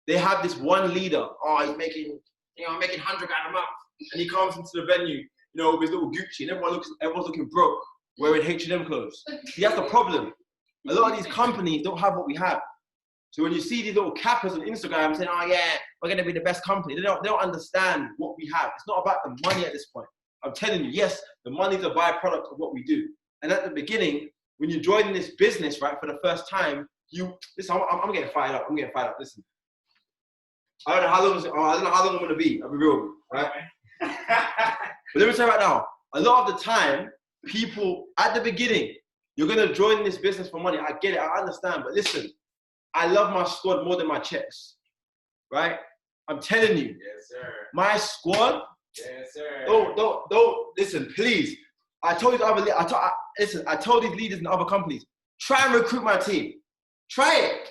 They have this one leader. Oh, he's making, I'm making 100 grand a month. and he comes into the venue, you know, with his little Gucci, and everyone's looking broke, wearing H&M clothes. See, that's the problem. A lot of these companies don't have what we have. So when you see these little cappers on Instagram saying, oh yeah, we're gonna be the best company, they don't understand what we have. It's not about the money at this point. I'm telling you, yes, the money is a byproduct of what we do. And at the beginning, when you're joining this business, right, for the first time, listen, I'm getting fired up. Listen, I don't know how long I'm gonna be. I'll be real, right? But let me tell you right now, a lot of the time, people at the beginning, you're gonna join this business for money. I get it, I understand, but listen, I love my squad more than my checks, right? I'm telling you. Yes, sir. My squad. Yes, sir. Don't listen, please. I told these leaders in other companies, try and recruit my team. Try it.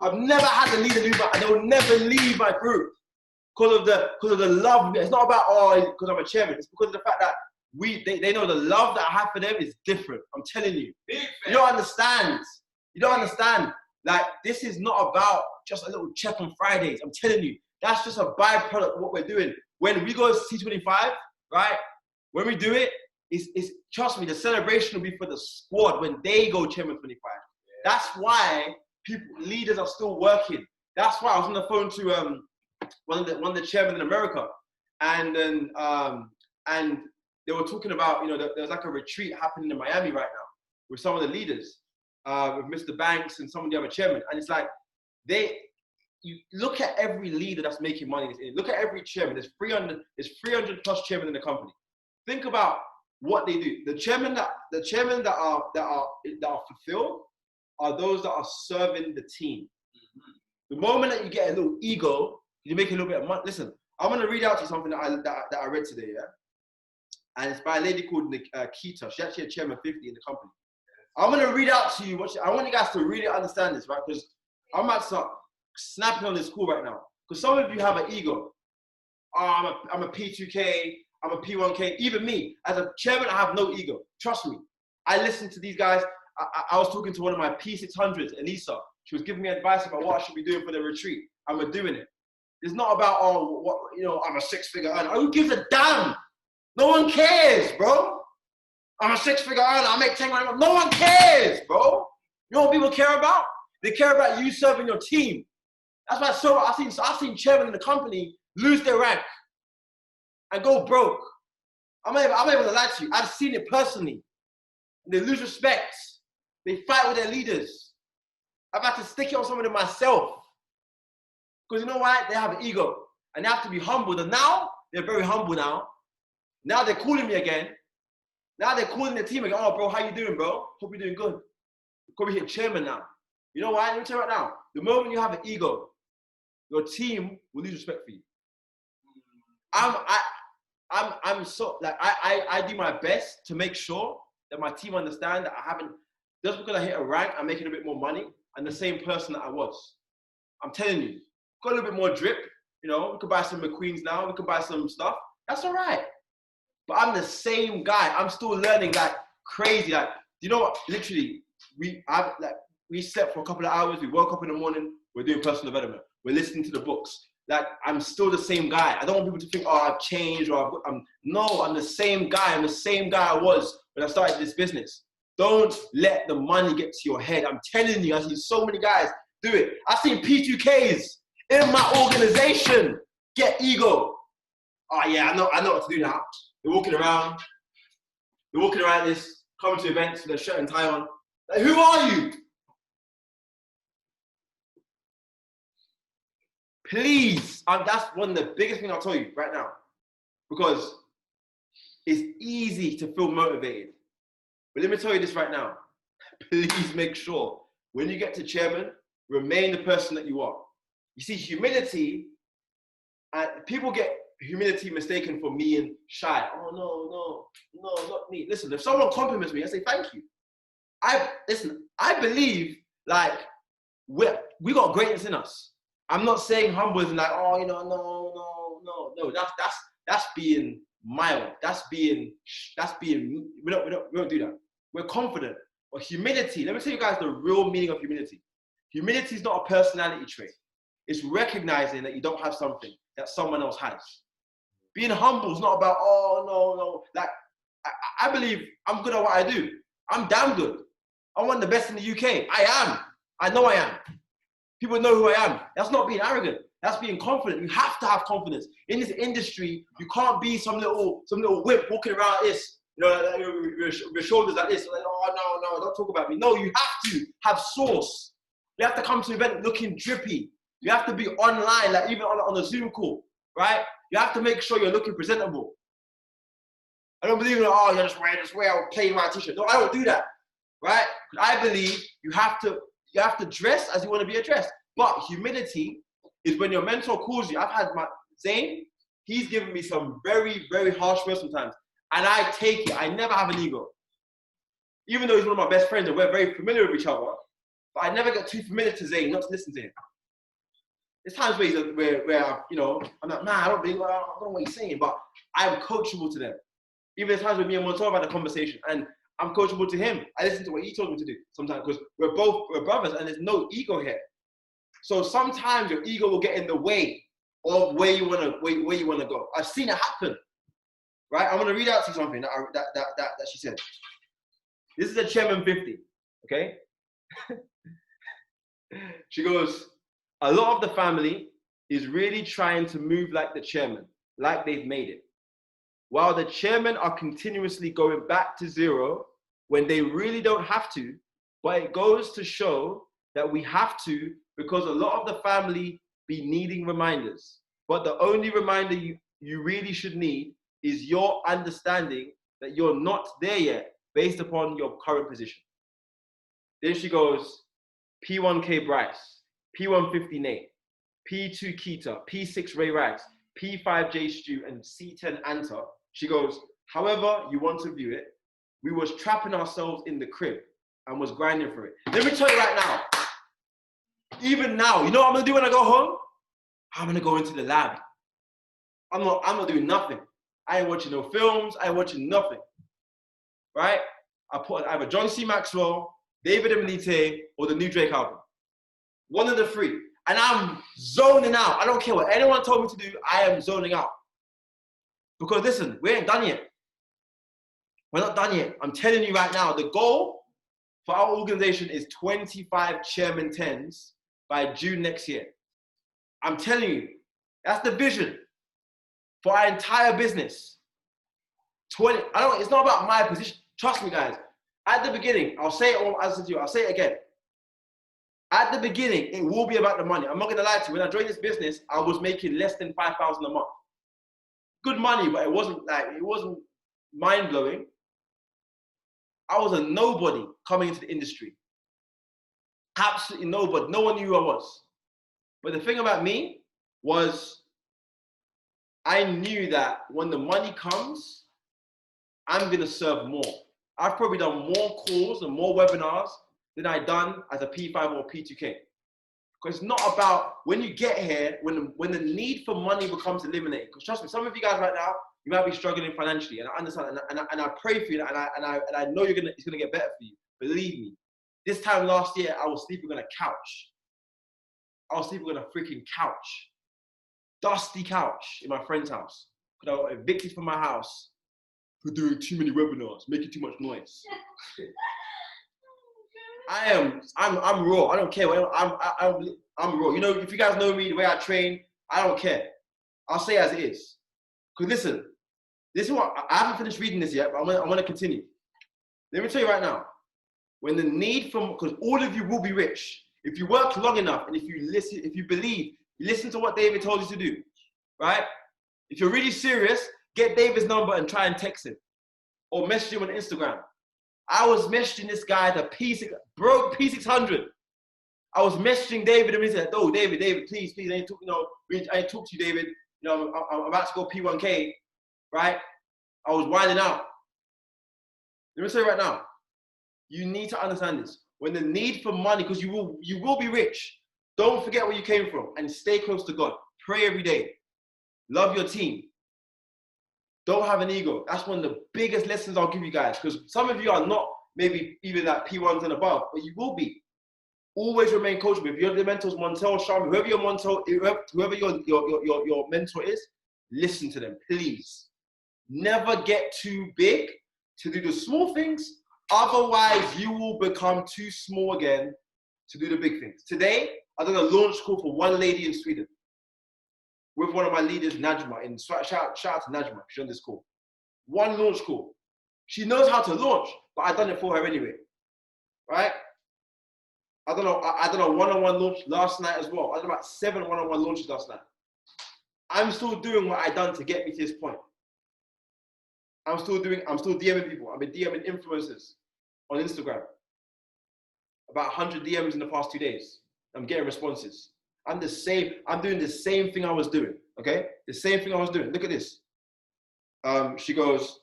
I've never had a leader leave they will never leave my group because of the love. It's not about because I'm a chairman. It's because of the fact that they know the love that I have for them is different. I'm telling you. You don't understand. You don't understand. Like, this is not about just a little check on Fridays. I'm telling you, that's just a byproduct of what we're doing. When we go to T25, right? When we do it, it's trust me, the celebration will be for the squad when they go Chairman 25. Yeah. That's why leaders are still working. That's why I was on the phone to one of the chairmen in America, and then and they were talking about, you know, there's like a retreat happening in Miami right now with some of the leaders. With Mr. Banks and some of the other chairmen, and it's like you look at every leader that's making money. Look at every chairman. There's 300 plus chairmen in the company. Think about what they do. The chairmen that are fulfilled are those that are serving the team. The moment that you get a little ego, you make a little bit of money. Listen, I'm gonna read out to you something that I read today, yeah, and it's by a lady called Nikita. She's actually a chairman 50 in the company. I'm gonna read out to you I want you guys to really understand this, right? Because I'm about to start snapping on this call right now. Because some of you have an ego. Oh, I'm a P2K, I'm a P1K. Even me, as a chairman, I have no ego. Trust me. I listen to these guys. I was talking to one of my P600s, Elisa. She was giving me advice about what I should be doing for the retreat. And we're doing it. It's not about, I'm a six-figure earner. Who gives a damn? No one cares, bro. I'm a six-figure earner, I make 10 grand. No one cares, bro. You know what people care about? They care about you serving your team. That's why I've seen chairmen in the company lose their rank and go broke. I'm not even gonna lie to you. I've seen it personally. They lose respect. They fight with their leaders. I've had to stick it on some of them myself. Because you know why? They have an ego. And they have to be humbled. And now, they're very humble now. Now they're calling me again. Now they're calling the team again. Oh, bro, how you doing, bro? Hope you're doing good. You're probably hit chairman now. You know why? Let me tell you right now. The moment you have an ego, your team will lose respect for you. I'm so, like, I do my best to make sure that my team understand that I haven't, just because I hit a rank, I'm making a bit more money. I'm the same person that I was. I'm telling you, got a little bit more drip. You know, we could buy some McQueens now. We could buy some stuff. That's all right. But I'm the same guy. I'm still learning like crazy. Like, you know what? Literally, we slept for a couple of hours. We woke up in the morning. We're doing personal development. We're listening to the books. Like, I'm still the same guy. I don't want people to think, oh, I've changed or I'm the same guy. I'm the same guy I was when I started this business. Don't let the money get to your head. I'm telling you, I've seen so many guys do it. I've seen P2Ks in my organization get ego. Oh yeah, I know what to do now. They're walking around this, coming to events with their shirt and tie on. Like, who are you? Please, that's one of the biggest things I'll tell you right now. Because it's easy to feel motivated. But let me tell you this right now. Please make sure when you get to chairman, remain the person that you are. You see, humility, people get humility mistaken for me and shy. Oh, no, not me. Listen, if someone compliments me, I say, thank you. I believe, like, we got greatness in us. I'm not saying humble is like, oh, no. That's being mild. That's being, we don't do that. We're confident. But humility, let me tell you guys the real meaning of humility. Humility is not a personality trait. It's recognizing that you don't have something that someone else has. Being humble is not about, oh, no. Like, I believe I'm good at what I do. I'm damn good. I'm one of the best in the UK. I am. I know I am. People know who I am. That's not being arrogant. That's being confident. You have to have confidence. In this industry, you can't be some little whip walking around like this, you know, like your shoulders like this. Like, oh, no, don't talk about me. No, you have to have source. You have to come to an event looking drippy. You have to be online, like even on a Zoom call, right? You have to make sure you're looking presentable. I don't believe in, oh, you're just wear a plain white t-shirt. No, I don't do that, right? I believe you have to dress as you want to be addressed. But humility is when your mentor calls you. I've had Zane, he's given me some very, very harsh words sometimes. And I take it. I never have an ego. Even though he's one of my best friends and we're very familiar with each other, but I never get too familiar to Zane, not to listen to him. There's times where you know, I'm like, man, I don't know what he's saying, but I'm coachable to them. Even there's times when me and Montel have had a conversation and I'm coachable to him. I listen to what he told me to do sometimes because we're brothers and there's no ego here. So sometimes your ego will get in the way of where you wanna go. I've seen it happen, right? I'm gonna read out to you something that she said. This is a Chairman 50, okay? She goes, a lot of the family is really trying to move like the chairman, like they've made it. While the chairmen are continuously going back to zero when they really don't have to, but it goes to show that we have to because a lot of the family be needing reminders. But the only reminder you really should need is your understanding that you're not there yet based upon your current position. Then she goes, P1K Bryce, P150 Nate, P2 Keita, P6 Ray Rags, P5J Stu, and C10 Anta. She goes, however you want to view it, we was trapping ourselves in the crib and was grinding for it. Let me tell you right now, even now, you know what I'm gonna do when I go home? I'm gonna go into the lab. I'm not doing nothing. I ain't watching no films, I ain't watching nothing, right? I put either John C. Maxwell, David Emelite, or the new Drake album. One of the three. And I'm zoning out. I don't care what anyone told me to do, I am zoning out. Because listen, we ain't done yet. We're not done yet. I'm telling you right now, the goal for our organization is 25 chairman 10s by June next year. I'm telling you, that's the vision for our entire business. It's not about my position. Trust me, guys. At the beginning, I'll say it, as I said to you, I'll say it again. At the beginning, it will be about the money. I'm not gonna lie to you. When I joined this business, I was making less than 5,000 a month. Good money, but it wasn't mind-blowing. I was a nobody coming into the industry. Absolutely nobody. No one knew who I was. But the thing about me was I knew that when the money comes, I'm gonna serve more. I've probably done more calls and more webinars than I've done as a P5 or P2K. Because it's not about when you get here, when the need for money becomes eliminated. Because trust me, some of you guys right now, you might be struggling financially, and I understand, and I pray for you, and I know it's gonna get better for you. Believe me. This time last year, I was sleeping on a couch. I was sleeping on a freaking couch, dusty couch in my friend's house. Because I got evicted from my house for doing too many webinars, making too much noise. I'm raw. I don't care. I'm raw. You know, if you guys know me, the way I train, I don't care. I'll say as it is. Because listen, this is what I haven't finished reading this yet, but I'm gonna continue. Let me tell you right now. When the need because all of you will be rich if you work long enough and if you believe, you listen to what David told you to do, right? If you're really serious, get David's number and try and text him, or message him on Instagram. I was messaging this guy at broke P600. I was messaging David and he said, "Oh, David, please, I ain't talk to you, David. You know, I'm about to go P1K, right?" I was wilding out. Let me say right now, you need to understand this. When the need for money, because you will be rich, don't forget where you came from and stay close to God. Pray every day. Love your team. Don't have an ego. That's one of the biggest lessons I'll give you guys, because some of you are not maybe even at P1s and above, but you will be. Always remain coachable. If you're the mentors, Montel, Sharma, whoever your mentor is, listen to them, please. Never get too big to do the small things. Otherwise, you will become too small again to do the big things. Today, I did a launch call for one lady in Sweden with one of my leaders, Najma. And shout out to Najma, she's on this call. One launch call. She knows how to launch, but I've done it for her anyway, right? I don't know, one-on-one launch last night as well. I did about 7 one-on-one launches last night. I'm still doing what I've done to get me to this point. I'm still DMing people. I've been DMing influencers on Instagram. About 100 DMs in the past 2 days. I'm getting responses. I'm doing the same thing I was doing, okay? The same thing I was doing. Look at this. She goes,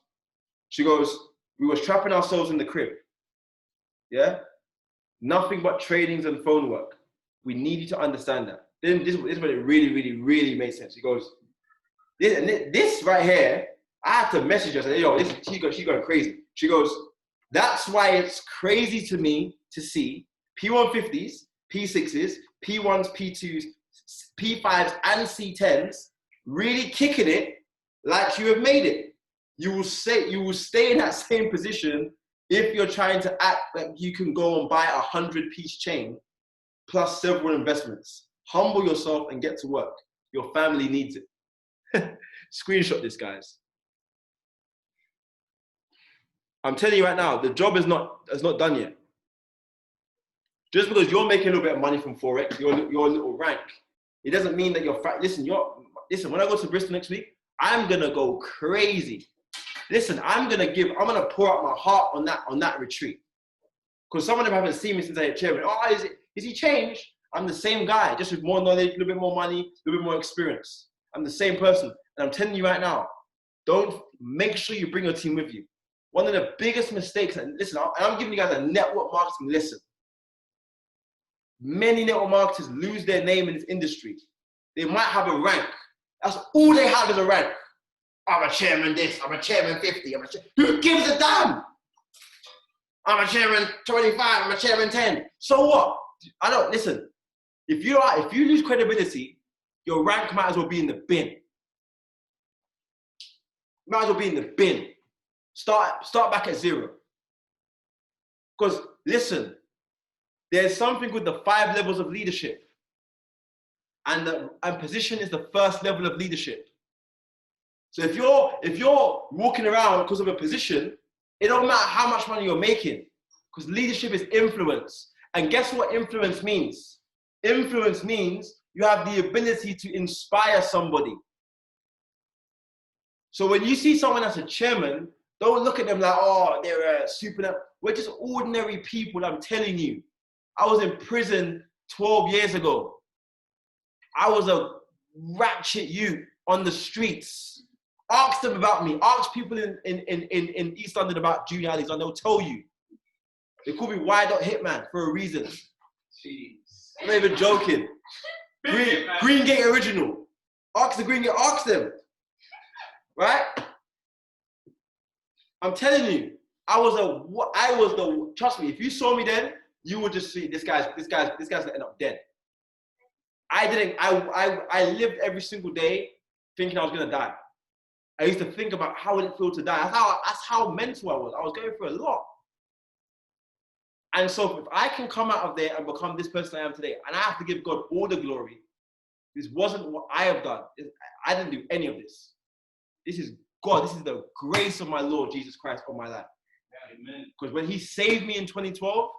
we was trapping ourselves in the crib. Yeah? Nothing but trainings and phone work. We need you to understand that. Then this is when it really, really, really made sense. She goes, this right here, I had to message her. I said, yo, she's going crazy. She goes, that's why it's crazy to me to see P150s, P6s, P1s, P2s, P5s, and C10s really kicking it like you have made it. You will stay in that same position if you're trying to act like you can go and buy a 100-piece chain plus several investments. Humble yourself and get to work. Your family needs it. Screenshot this, guys. I'm telling you right now, the job is not done yet. Just because you're making a little bit of money from Forex, your little rank, it doesn't mean that you're fat. Listen, when I go to Bristol next week, I'm gonna go crazy. Listen, I'm gonna pour out my heart on that retreat. Because some of them haven't seen me since I hit chairman. Oh, is he changed? I'm the same guy, just with more knowledge, a little bit more money, a little bit more experience. I'm the same person. And I'm telling you right now, make sure you bring your team with you. One of the biggest mistakes, and listen, I'm giving you guys a network marketing lesson. Many network marketers lose their name in this industry. They might have a rank. That's all they have is a rank. I'm a chairman this, I'm a chairman 50, who gives a damn? I'm a chairman 25, I'm a chairman 10. So what? Listen, if you lose credibility, your rank might as well be in the bin. Might as well be in the bin. Start back at 0. Because listen, there's something with the 5 levels of leadership. And position is the first level of leadership. So if you're walking around because of a position, it don't matter how much money you're making, because leadership is influence. And guess what influence means? Influence means you have the ability to inspire somebody. So when you see someone as a chairman, don't look at them like, oh, they're super. We're just ordinary people, I'm telling you. I was in prison 12 years ago. I was a ratchet youth on the streets. Ask them about me. Ask people in East London about Junior Allies, and they'll tell you. They call me Y.Dot Hitman for a reason. Jeez. I'm not even joking. Green Gate original. Ask the Green Gate, ask them. Right? I'm telling you, trust me, if you saw me then, you would just see this guy's gonna end up dead. I lived every single day thinking I was gonna die. I used to think about how would it feel to die. That's how mental I was. I was going through a lot. And so if I can come out of there and become this person I am today, and I have to give God all the glory, this wasn't what I have done. I didn't do any of this. This is God. This is the grace of my Lord Jesus Christ on my life. Amen. Because when he saved me in 2012,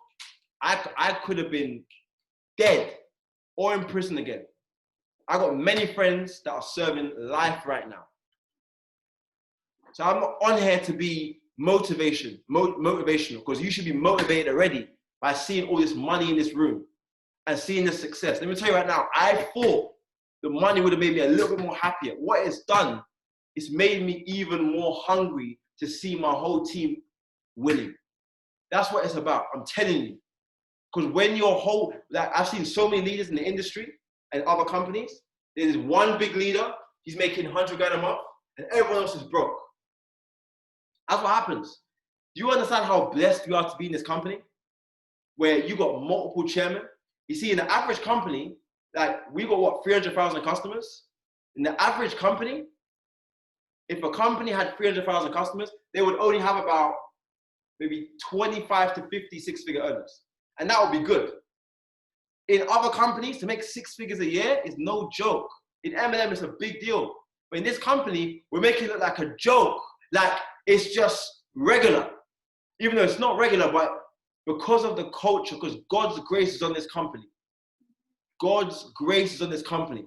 I could have been dead or in prison again. I got many friends that are serving life right now. So I'm on here to be motivational, because you should be motivated already by seeing all this money in this room and seeing the success. Let me tell you right now, I thought the money would have made me a little bit more happier. What it's done, it's made me even more hungry to see my whole team winning. That's what it's about, I'm telling you. Because when I've seen so many leaders in the industry and other companies, there's one big leader, he's making 100 grand a month, and everyone else is broke. That's what happens. Do you understand how blessed you are to be in this company? Where you got multiple chairmen? You see, in the average company, like we got 300,000 customers? In the average company, if a company had 300,000 customers, they would only have about maybe 25 to 50 six-figure earners. And that would be good. In other companies, to make 6 figures a year is no joke. In M&M, it's a big deal. But in this company, we're making it look like a joke. Like it's just regular. Even though it's not regular, but because of the culture, because God's grace is on this company. God's grace is on this company.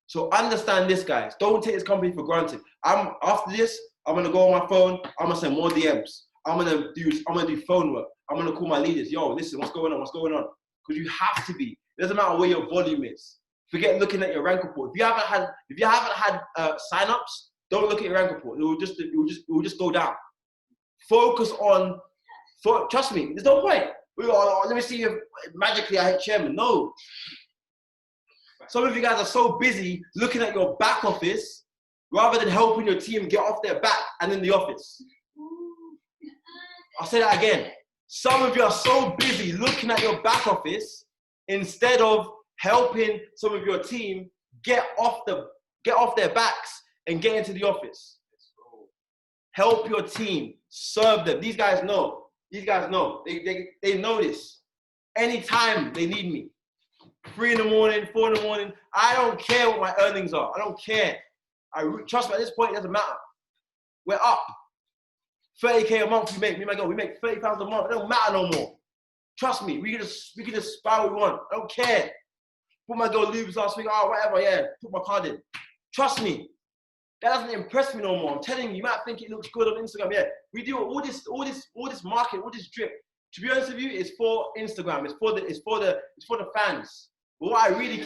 So understand this, guys. Don't take this company for granted. After this, I'm gonna go on my phone. I'm gonna send more DMs. I'm gonna do phone work. I'm gonna call my leaders. Yo, listen, what's going on? What's going on? Because you have to be. It doesn't matter where your volume is. Forget looking at your rank report. If you haven't had sign-ups, don't look at your rank report. It will just go down. Focus on. Trust me. There's no point. Let me see if magically I hit chairman. No. Some of you guys are so busy looking at your back office rather than helping your team get off their back and in the office. I'll say that again. Some of you are so busy looking at your back office instead of helping some of your team get off their backs and get into the office. Help your team, serve them. These guys know. They know this. Anytime they need me. 3 in the morning, 4 in the morning. I don't care what my earnings are. I don't care. Trust me, at this point, it doesn't matter. We're up. 30K a month we make. Me and my girl, we make 30,000 a month. It don't matter no more. Trust me, we can just buy what we want. I don't care. Put my girl lubes last week. Oh, whatever, yeah. Put my card in. Trust me. That doesn't impress me no more. I'm telling you, you might think it looks good on Instagram. Yeah, we do all this market, all this drip. To be honest with you, it's for Instagram. It's for the fans. But what I really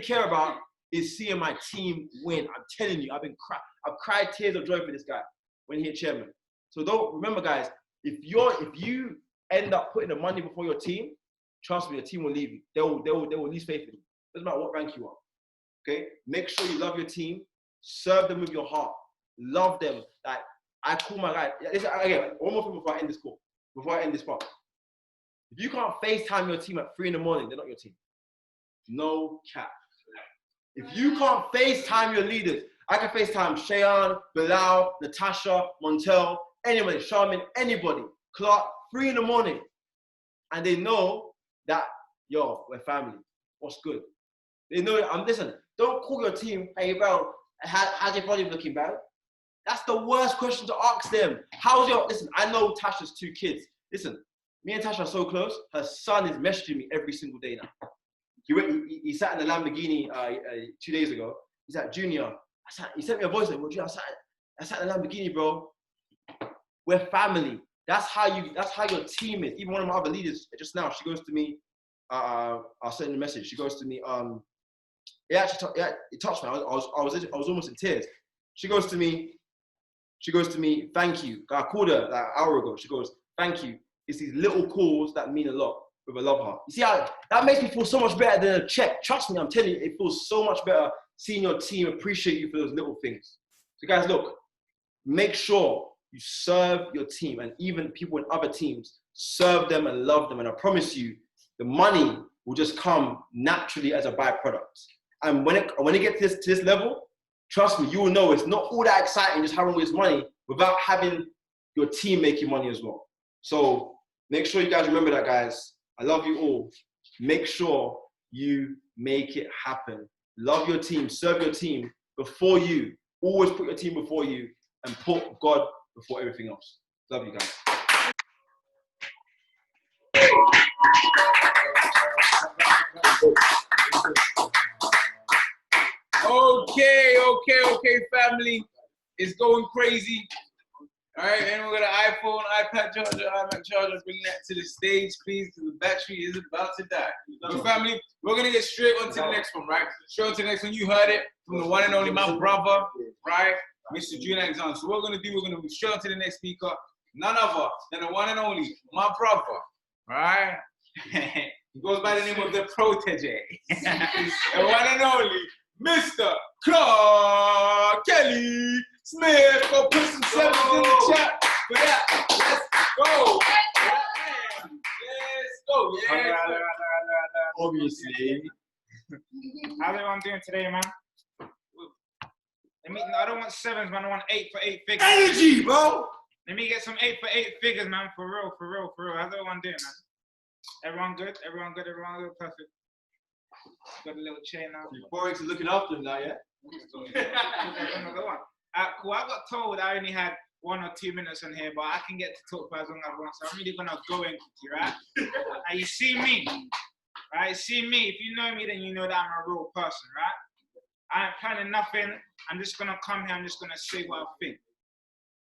care about is seeing my team win. I'm telling you, I've cried tears of joy for this guy when he hit chairman. So don't remember, guys. If you end up putting the money before your team, trust me, the team will leave you. They will lose faith in you. Doesn't matter what rank you are. Okay, make sure you love your team. Serve them with your heart. Love them. Like I call my guy. Listen, again, one more thing before I end this call. Before I end this part. If you can't FaceTime your team at 3 in the morning, they're not your team. No cap. If you can't FaceTime your leaders, I can FaceTime Shayan, Bilal, Natasha, Montel, anybody, Charmin, anybody, Clark, 3 in the morning. And they know that, yo, we're family. What's good? They know that, listen, don't call your team, hey, bro, how's your body looking, bro? That's the worst question to ask them. Listen, I know Tasha's 2 kids. Listen, me and Tasha are so close. Her son is messaging me every single day now. He sat in the Lamborghini 2 days ago. He's like, Junior, he sent me a voice like, well, Junior, I sat in the Lamborghini, bro. We're family. That's how your team is. Even one of my other leaders just now, she goes to me, I'll send a message. She goes to me, it touched me. I was almost in tears. She goes to me, thank you. I called her like an hour ago. She goes, thank you. It's these little calls that mean a lot with a love heart. You see how that makes me feel so much better than a check. Trust me, I'm telling you, it feels so much better seeing your team appreciate you for those little things. So guys, look, make sure you serve your team, and even people in other teams, serve them and love them. And I promise you, the money will just come naturally as a byproduct. And when it gets to this level, trust me, you will know it's not all that exciting just having all this money without having your team making money as well. So make sure you guys remember that, guys. I love you all. Make sure you make it happen. Love your team, serve your team before you. Always put your team before you and put God before everything else. Love you guys. Okay, family. It's going crazy. All right, and we got an iPhone, iPad charger, iMac charger. Bring that to the stage, please, because the battery is about to die. So, family, we're going to get straight on to the next one, right? Straight on to the next one. You heard it from the one and only, my brother, right? Mr. Julian Alexander. So, what we're going to do, we're going to move straight on to the next speaker. None other than the one and only, my brother, right? He goes by the name of the protege. The one and only, Mr. Clark Kelly Smith. Go put some sevens in the chat for that. Let's go. Let's go. Yeah. Obviously. How's everyone doing today, man? I don't want 7s, man. I want 8 for 8 figures. Energy, bro. Let me get some 8 for 8 figures, man. For real. How's everyone doing, man? Everyone good? Perfect. Got a little chain now. Euphorics is looking after him now, yeah? Another one. Cool. I got told I only had 1 or 2 minutes on here, but I can get to talk for as long as I want. So I'm really gonna go in quickly, right? Now you see me, right? You see me. If you know me, then you know that I'm a real person, right? I ain't planning nothing. I'm just gonna come here. I'm just gonna say what I think.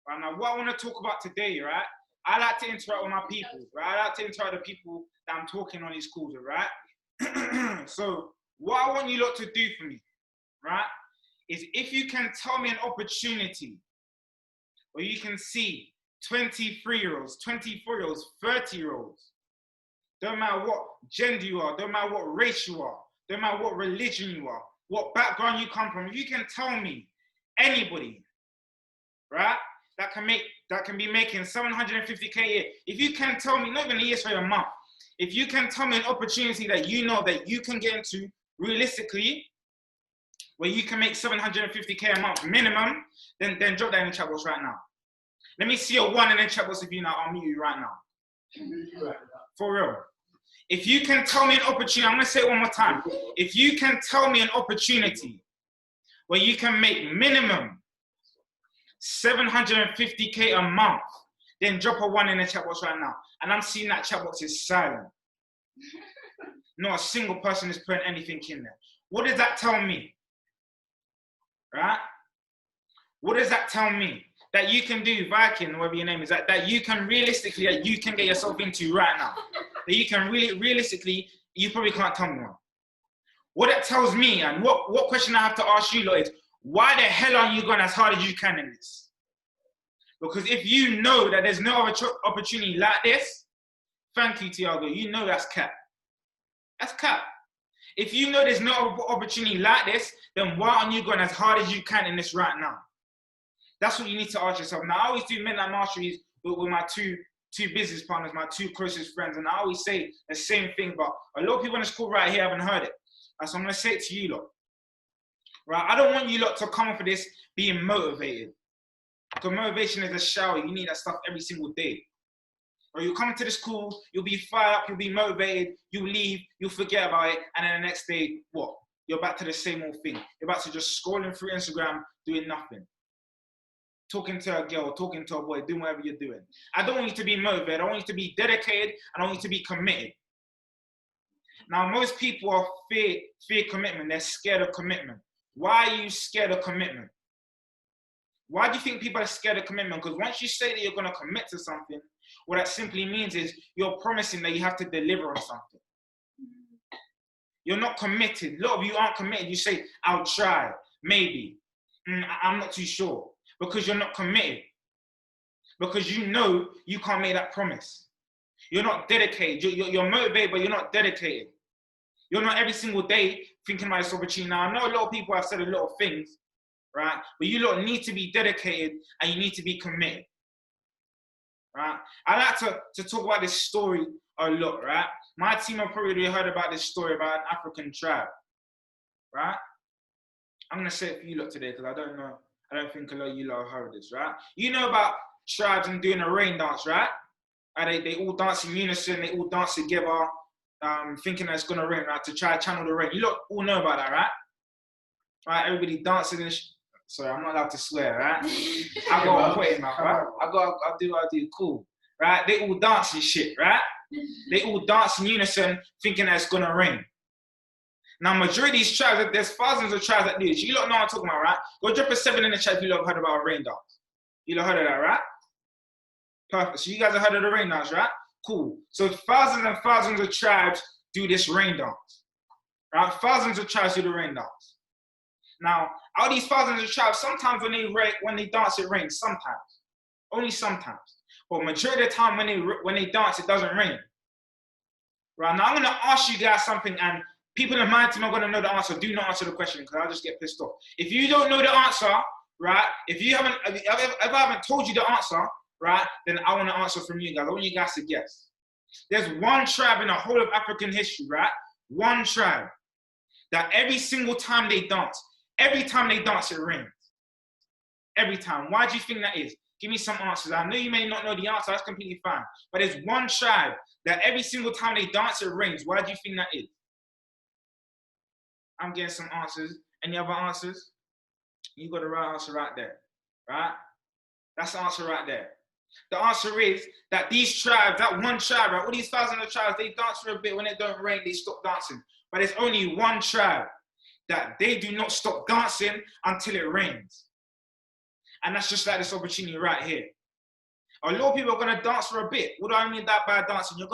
Right now, what I want to talk about today, right? I like to interact with my people, right? I like to interact with the people that I'm talking on these calls with, right? So what I want you lot to do for me, right, is if you can tell me an opportunity where you can see 23-year-olds, 24-year-olds, 30-year-olds, don't matter what gender you are, don't matter what race you are, don't matter what religion you are, what background you come from, if you can tell me anybody, right, that can be making 750K a year, if you can tell me, not even a year, sorry, a month, if you can tell me an opportunity that you know that you can get into realistically, where you can make 750K a month minimum, then drop that in the chat box right now. Let me see a 1 in the chat box if you know, I'll mute you right now. For real. If you can tell me an opportunity, I'm gonna say it one more time. If you can tell me an opportunity where you can make minimum 750K a month, then drop a 1 in the chat box right now. And I'm seeing that chat box is silent. Not a single person is putting anything in there. What does that tell me? Right? What does that tell me? That you can do, Viking, whatever your name is, that you can realistically, that you can get yourself into right now. That you can really, realistically, you probably can't tell me one. What that tells me, and what question I have to ask you lot is, why the hell are you going as hard as you can in this? Because if you know that there's no other opportunity like this, thank you, Tiago, you know that's cap. That's cap. If you know there's no other opportunity like this, then why aren't you going as hard as you can in this right now? That's what you need to ask yourself. Now, I always do Midnight Masteries with my two business partners, my 2 closest friends, and I always say the same thing, but a lot of people in this call right here haven't heard it. So I'm going to say it to you lot. Right? I don't want you lot to come off of this being motivated. Because motivation is a shower. You need that stuff every single day. Or you come to the school, you'll be fired up, you'll be motivated, you'll leave, you'll forget about it, and then the next day, what? You're back to the same old thing. You're back to just scrolling through Instagram, doing nothing. Talking to a girl, talking to a boy, doing whatever you're doing. I don't want you to be motivated. I want you to be dedicated. I want you to be committed. Now, most people are fear commitment. They're scared of commitment. Why are you scared of commitment? Why do you think people are scared of commitment? Because once you say that you're going to commit to something, what that simply means is you're promising that you have to deliver on something. You're not committed. A lot of you aren't committed. You say, I'll try, maybe. I'm not too sure. Because you're not committed. Because you know you can't make that promise. You're not dedicated. You're motivated, but you're not dedicated. You're not every single day thinking about this opportunity. Now, I know a lot of people have said a lot of things, right? But you lot need to be dedicated and you need to be committed, right? I like to talk about this story a lot, right? My team have probably heard about this story about an African tribe, right? I'm going to say it for you lot today because I don't think a lot of you lot have heard this, right? You know about tribes and doing a rain dance, right? And they all dance in unison, they all dance together, thinking that it's going to rain, right? To try to channel the rain. You lot all know about that, right? Right, everybody dancing and sorry, I'm not allowed to swear, right? I got to put it, man, right? I'll do what I do, cool. Right? They all dance and shit, right? They all dance in unison, thinking that it's going to rain. Now, majority of these tribes, there's thousands of tribes that do this. You lot know what I'm talking about, right? Go drop a 7 in the chat if you lot have heard about a rain dance. You lot heard of that, right? Perfect. So you guys have heard of the rain dance, right? Cool. So thousands and thousands of tribes do this rain dance, right? Thousands of tribes do the rain dance. Now, out of these thousands of tribes, sometimes when they dance, it rains. Sometimes, only sometimes. But majority of the time when they dance, it doesn't rain. Right? Now I'm gonna ask you guys something, and people in my team are gonna know the answer. Do not answer the question because I'll just get pissed off. If you don't know the answer, right? If I haven't told you the answer, right? Then I want to answer from you guys. I want you guys to guess. There's one tribe in the whole of African history, right? One tribe that every single time they dance, it rains. Every time. Why do you think that is? Give me some answers. I know you may not know the answer. That's completely fine. But there's one tribe that every single time they dance, it rains. Why do you think that is? I'm getting some answers. Any other answers? You got the right answer right there. Right? That's the answer right there. The answer is that these tribes, that one tribe, right? All these thousands of tribes, they dance for a bit. When it don't rain, they stop dancing. But there's only one tribe that they do not stop dancing until it rains. And that's just like this opportunity right here. A lot of people are gonna dance for a bit. What do I mean by dancing? You're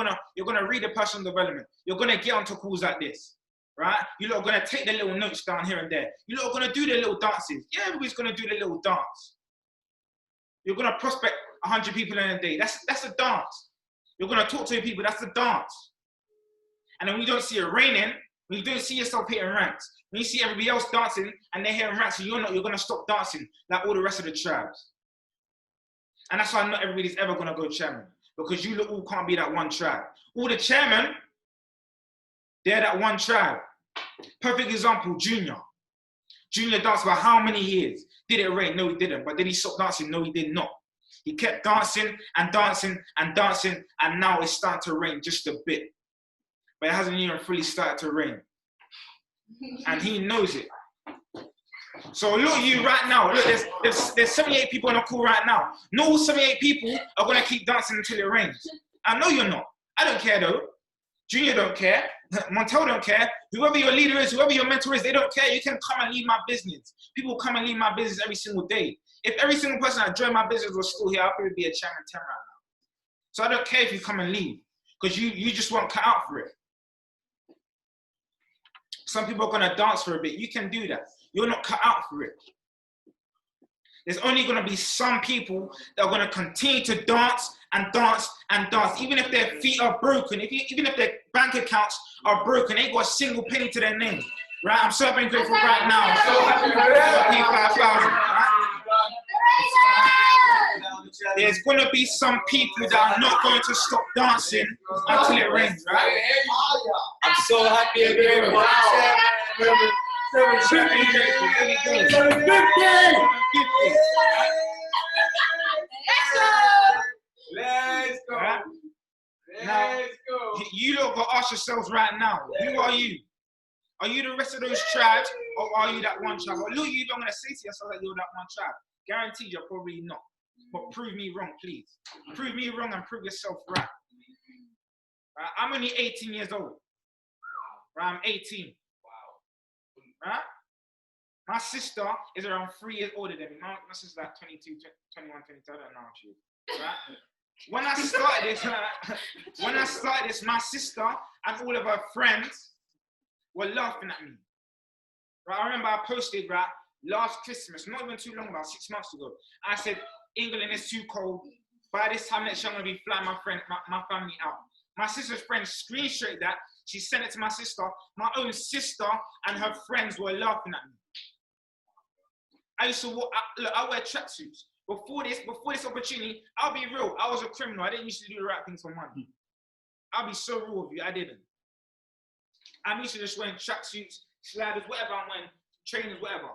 gonna read the personal development. You're gonna get onto calls like this, right? You lot are gonna take the little notes down here and there. You lot are gonna do the little dances. Yeah, everybody's gonna do the little dance. You're gonna prospect 100 people in a day. That's a dance. You're gonna talk to people. That's a dance. And then when you don't see it raining, when you don't see yourself hitting ranks, when you see everybody else dancing and they're hitting ranks and you're not, you're gonna stop dancing like all the rest of the tribes. And that's why not everybody's ever gonna go chairman, because you lot all can't be that one tribe. All the chairman, they're that one tribe. Perfect example, Junior. Junior danced for how many years? Did it rain? No, he didn't. But did he stop dancing? No, he did not. He kept dancing and dancing and dancing, and now it's starting to rain just a bit. But it hasn't even fully started to rain. And he knows it. So look at you right now. Look, there's 78 people on the call right now. No 78 people are going to keep dancing until it rains. I know you're not. I don't care though. Junior don't care. Montel don't care. Whoever your leader is, whoever your mentor is, they don't care. You can come and lead my business. People come and lead my business every single day. If every single person that joined my business was still here, I'd probably be a chairman 10 right now. So I don't care if you come and lead, because you just won't cut out for it. Some people are going to dance for a bit. You can do that. You're not cut out for it. There's only going to be some people that are going to continue to dance and dance and dance, even if their feet are broken, even if their bank accounts are broken, they ain't got a single penny to their name. Right? I'm so happy grateful right now. I'm so happy for 5,000. Right? There's going to be some people that are not going to stop dancing until it rains, right? I'm so happy and grateful. 750. Let's go. Right? Let's go. You lot got to ask yourselves right now, who are you? Are you the rest of those tribes, or are you that one tribe? Or look, you don't want to say to yourself that you're that one tribe. Guaranteed you're probably not. But prove me wrong, please. Prove me wrong and prove yourself right. Right? I'm only 18 years old. Right? I'm 18. Wow. Right? My sister is around 3 years older than me. My sister's like 22, 21, 22. I don't know how she is. Right? When I started this, my sister and all of her friends were laughing at me. Right? I remember I posted, right, last Christmas, not even too long, about 6 months ago. I said, England is too cold. By this time next year, I'm going to be flying my family out. My sister's friend screenshotted that. She sent it to my sister. My own sister and her friends were laughing at me. I used to look, I wear tracksuits. Before this opportunity, I'll be real. I was a criminal. I didn't used to do the right things for money. I'll be so real with you. I didn't. I'm used to just wearing tracksuits, sliders, whatever I'm wearing, trainers, whatever.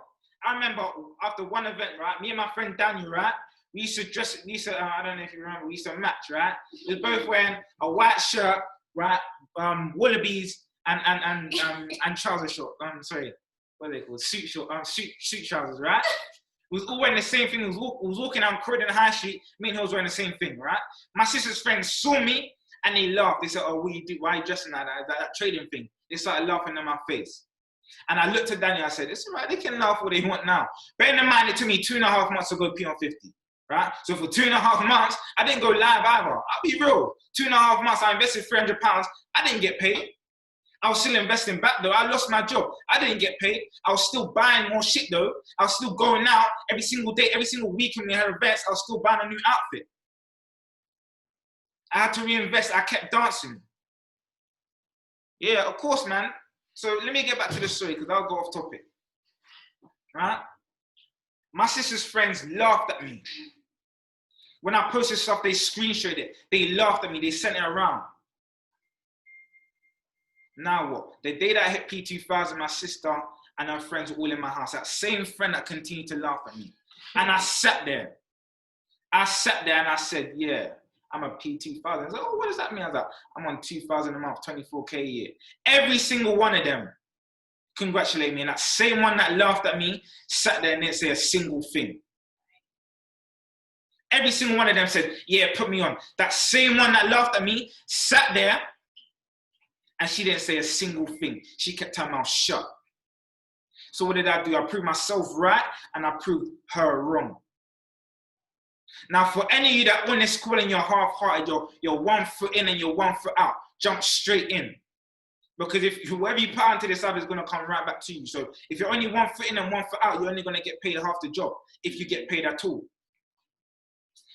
I remember after one event, right, me and my friend Daniel, right, we used to dress, I don't know if you remember, we used to match, right? We were both wearing a white shirt, right, wallabies and trouser short, sorry, what are they called? Suit trousers, right? We was all wearing the same thing. We was walking down Croydon High Street, me and he was wearing the same thing, right? My sister's friends saw me and they laughed. They said, oh, what you do? Why are you dressing like that? That trading thing. They started laughing in my face. And I looked at Daniel, I said, it's all right, they can laugh what they want now. Bear in mind, it took me 2.5 months to go P150, right? So for 2.5 months, I didn't go live either. I'll be real. 2.5 months, I invested £300. I didn't get paid. I was still investing back though. I lost my job. I didn't get paid. I was still buying more shit though. I was still going out every single day, every single weekend we had events. I was still buying a new outfit. I had to reinvest. I kept dancing. Yeah, of course, man. So let me get back to the story because I'll go off topic. Right? My sister's friends laughed at me. When I posted stuff, they screenshotted it. They laughed at me. They sent it around. Now what? The day that I hit P2000, my sister and her friends were all in my house. That same friend that continued to laugh at me. And I sat there. I sat there and I said, yeah, I'm a P2000. I was like, oh, what does that mean? I was like, I'm on 2,000 a month, 24K a year. Every single one of them congratulate me. And that same one that laughed at me sat there and didn't say a single thing. Every single one of them said, yeah, put me on. That same one that laughed at me sat there and she didn't say a single thing. She kept her mouth shut. So what did I do? I proved myself right and I proved her wrong. Now, for any of you that on this call and you're half-hearted, you're 1 foot in and you're 1 foot out, jump straight in. Because if whoever you put onto this side is going to come right back to you. So if you're only 1 foot in and 1 foot out, you're only going to get paid half the job, if you get paid at all.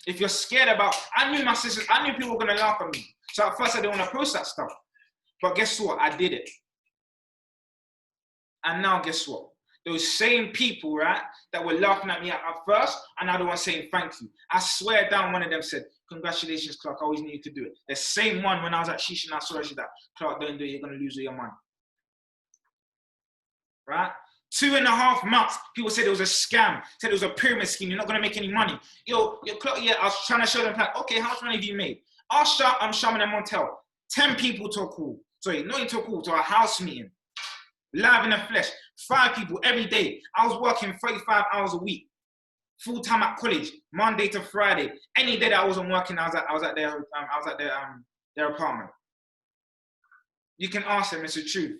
If you're scared about, I knew my sisters, I knew people were going to laugh at me. So at first I didn't want to post that stuff. But guess what? I did it. And now guess what? Those same people, right, that were laughing at me at first, and now the one saying thank you. I swear down, one of them said, congratulations, Clark, I always knew you could do it. The same one when I was at Sheesh and I saw her, she said, Clark, don't do it, you're going to lose all your money. Right? 2.5 months, people said it was a scam, said it was a pyramid scheme, you're not going to make any money. Yo, Clark, yeah, I was trying to show them, like, okay, how much money have you made? I'm Shaman and Montel. 10 people to a call. Sorry, not into a call, to a house meeting. Live in the flesh. 5 people every day. I was working 35 hours a week. Full time at college, Monday to Friday. Any day that I wasn't working, I was at their apartment. You can ask them, it's the truth.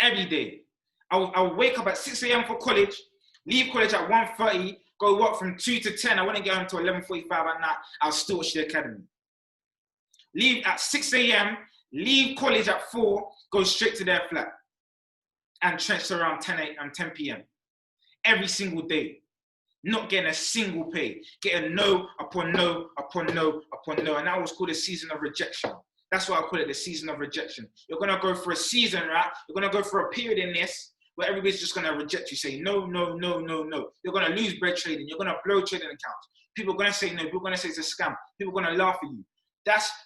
Every day. I would wake up at 6 a.m. for college, leave college at 1:30, go work from 2 to 10. I wouldn't get home until 11:45 at night. I was still at the academy. Leave at 6 a.m., leave college at 4, go straight to their flat. And trenched around 10 p.m. Every single day. Not getting a single pay. Getting no upon no upon no upon no. And that was called a season of rejection. That's why I call it the season of rejection. You're going to go for a season, right? You're going to go for a period in this where everybody's just going to reject you, say no, no, no, no, no. You're going to lose bread trading. You're going to blow trading accounts. People are going to say no. People are going to say it's a scam. People are going to laugh at you.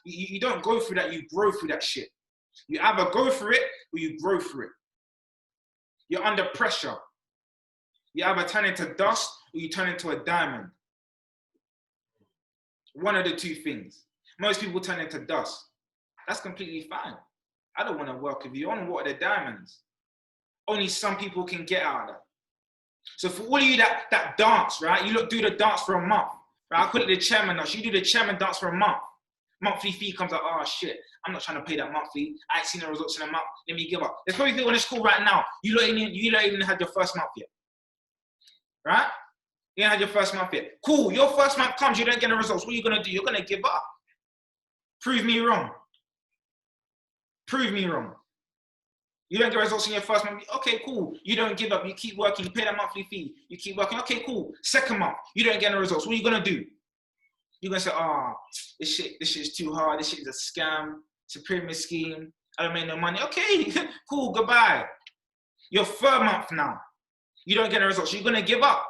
You don't go through that. You grow through that shit. You either go through it or you grow through it. You're under pressure. You either turn into dust or you turn into a diamond. One of the two things. Most people turn into dust. That's completely fine. I don't want to work with you. I want to water the diamonds. Only some people can get out of that. So for all of you that dance, right? You do the dance for a month. Right? I call it the chairman dance. You do the chairman dance for a month. Monthly fee comes out, oh shit, I'm not trying to pay that monthly. I ain't seen the results in a month. Let me give up. There's probably people in this school right now. You don't even had your first month yet. Right? You ain't had your first month yet. Cool, your first month comes, you don't get the results. What are you going to do? You're going to give up. Prove me wrong. Prove me wrong. You don't get results in your first month. Okay, cool. You don't give up. You keep working. You pay that monthly fee. You keep working. Okay, cool. Second month, you don't get the results. What are you going to do? You're going to say, oh, this shit is too hard. This shit is a scam. It's a pyramid scheme. I don't make no money. Okay, cool, goodbye. Your third month now. You don't get the results. You're going to give up.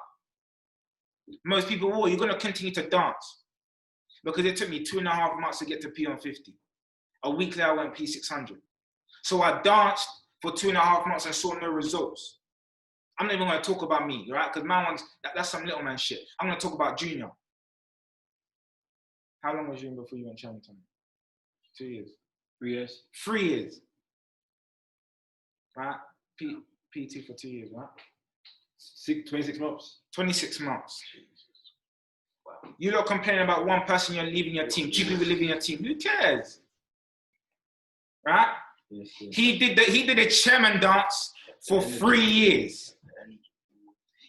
Most people will. You're going to continue to dance. Because it took me 2.5 months to get to P150. A week later, I went P600. So I danced for 2.5 months and saw no results. I'm not even going to talk about me, right? Because my one's, that's some little man shit. I'm going to talk about Junior. How long was you in before you went Charlton? 2 years. 3 years. 3 years. Right? PT for 2 years, right? 26 months. 26 months. Wow. You're not complaining about one person you're leaving your team. 2 people leaving your team. Who cares? Right? Yes, yes. He did the chairman dance for 3 years.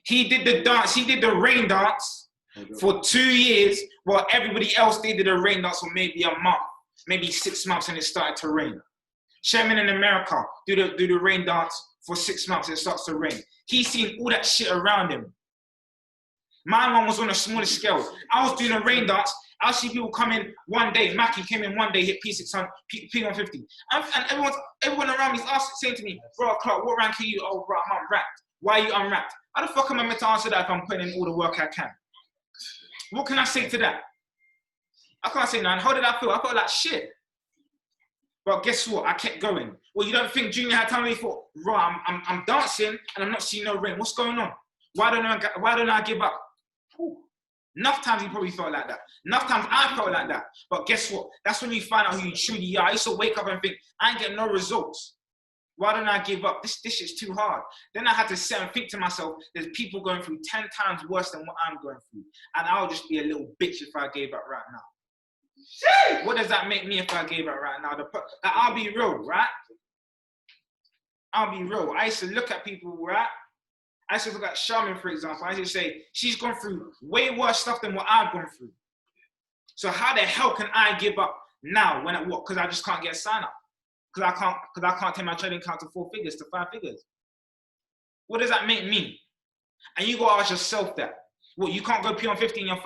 He did the dance. He did the rain dance for 2 years, while everybody else did the rain dance for maybe a month, maybe 6 months, and it started to rain. Chairman in America do the rain dance for 6 months, and it starts to rain. He's seen all that shit around him. My one was on a smaller scale. I was doing a rain dance. I see people come in one day. Mackie came in one day, hit P600, P150. And everyone around me is saying to me, bro, Clark, what rank are you? Oh, bro, I'm unranked. Why are you unranked? How the fuck am I meant to answer that if I'm putting in all the work I can? What can I say to that? I can't say nothing. How did I feel? I felt like shit. But guess what? I kept going. Well, you don't think Junior had time to thought, bro, I'm dancing and I'm not seeing no rain. What's going on? Why don't I give up? Enough times he probably felt like that. Enough times I felt like that. But guess what? That's when you find out who you truly are. I used to wake up and think, I ain't getting no results. Why don't I give up? This shit's too hard. Then I had to sit and think to myself, there's people going through 10 times worse than what I'm going through. And I'll just be a little bitch if I gave up right now. Shit! What does that make me if I gave up right now? I'll be real, right? I'll be real. I used to look at people, right? I used to look at Charmin, for example. I used to say, she's gone through way worse stuff than what I've gone through. So how the hell can I give up now? When what? Because I just can't get a sign up. Because I can't take my trading account to 4 figures, to 5 figures. What does that make me? And you go ask yourself that. What, you can't go P on 50 in your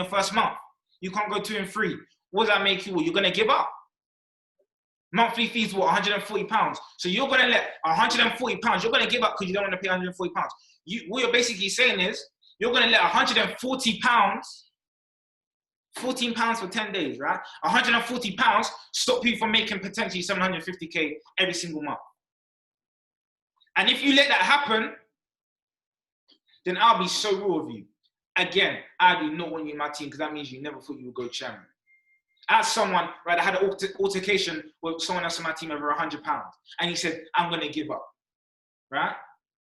first month. You can't go 2 and 3. What does that make you? What, you're gonna give up? Monthly fees, what, £140. So you're gonna let £140, you're gonna give up because you don't want to pay £140. What you're basically saying is, you're gonna let £140, £14 for 10 days, right? £140 stop you from making potentially 750K every single month. And if you let that happen, then I'll be so real with you. Again, I do not want you in my team because that means you never thought you would go chairman. I had someone, right, I had an altercation with someone else on my team over £100. And he said, I'm gonna give up, right?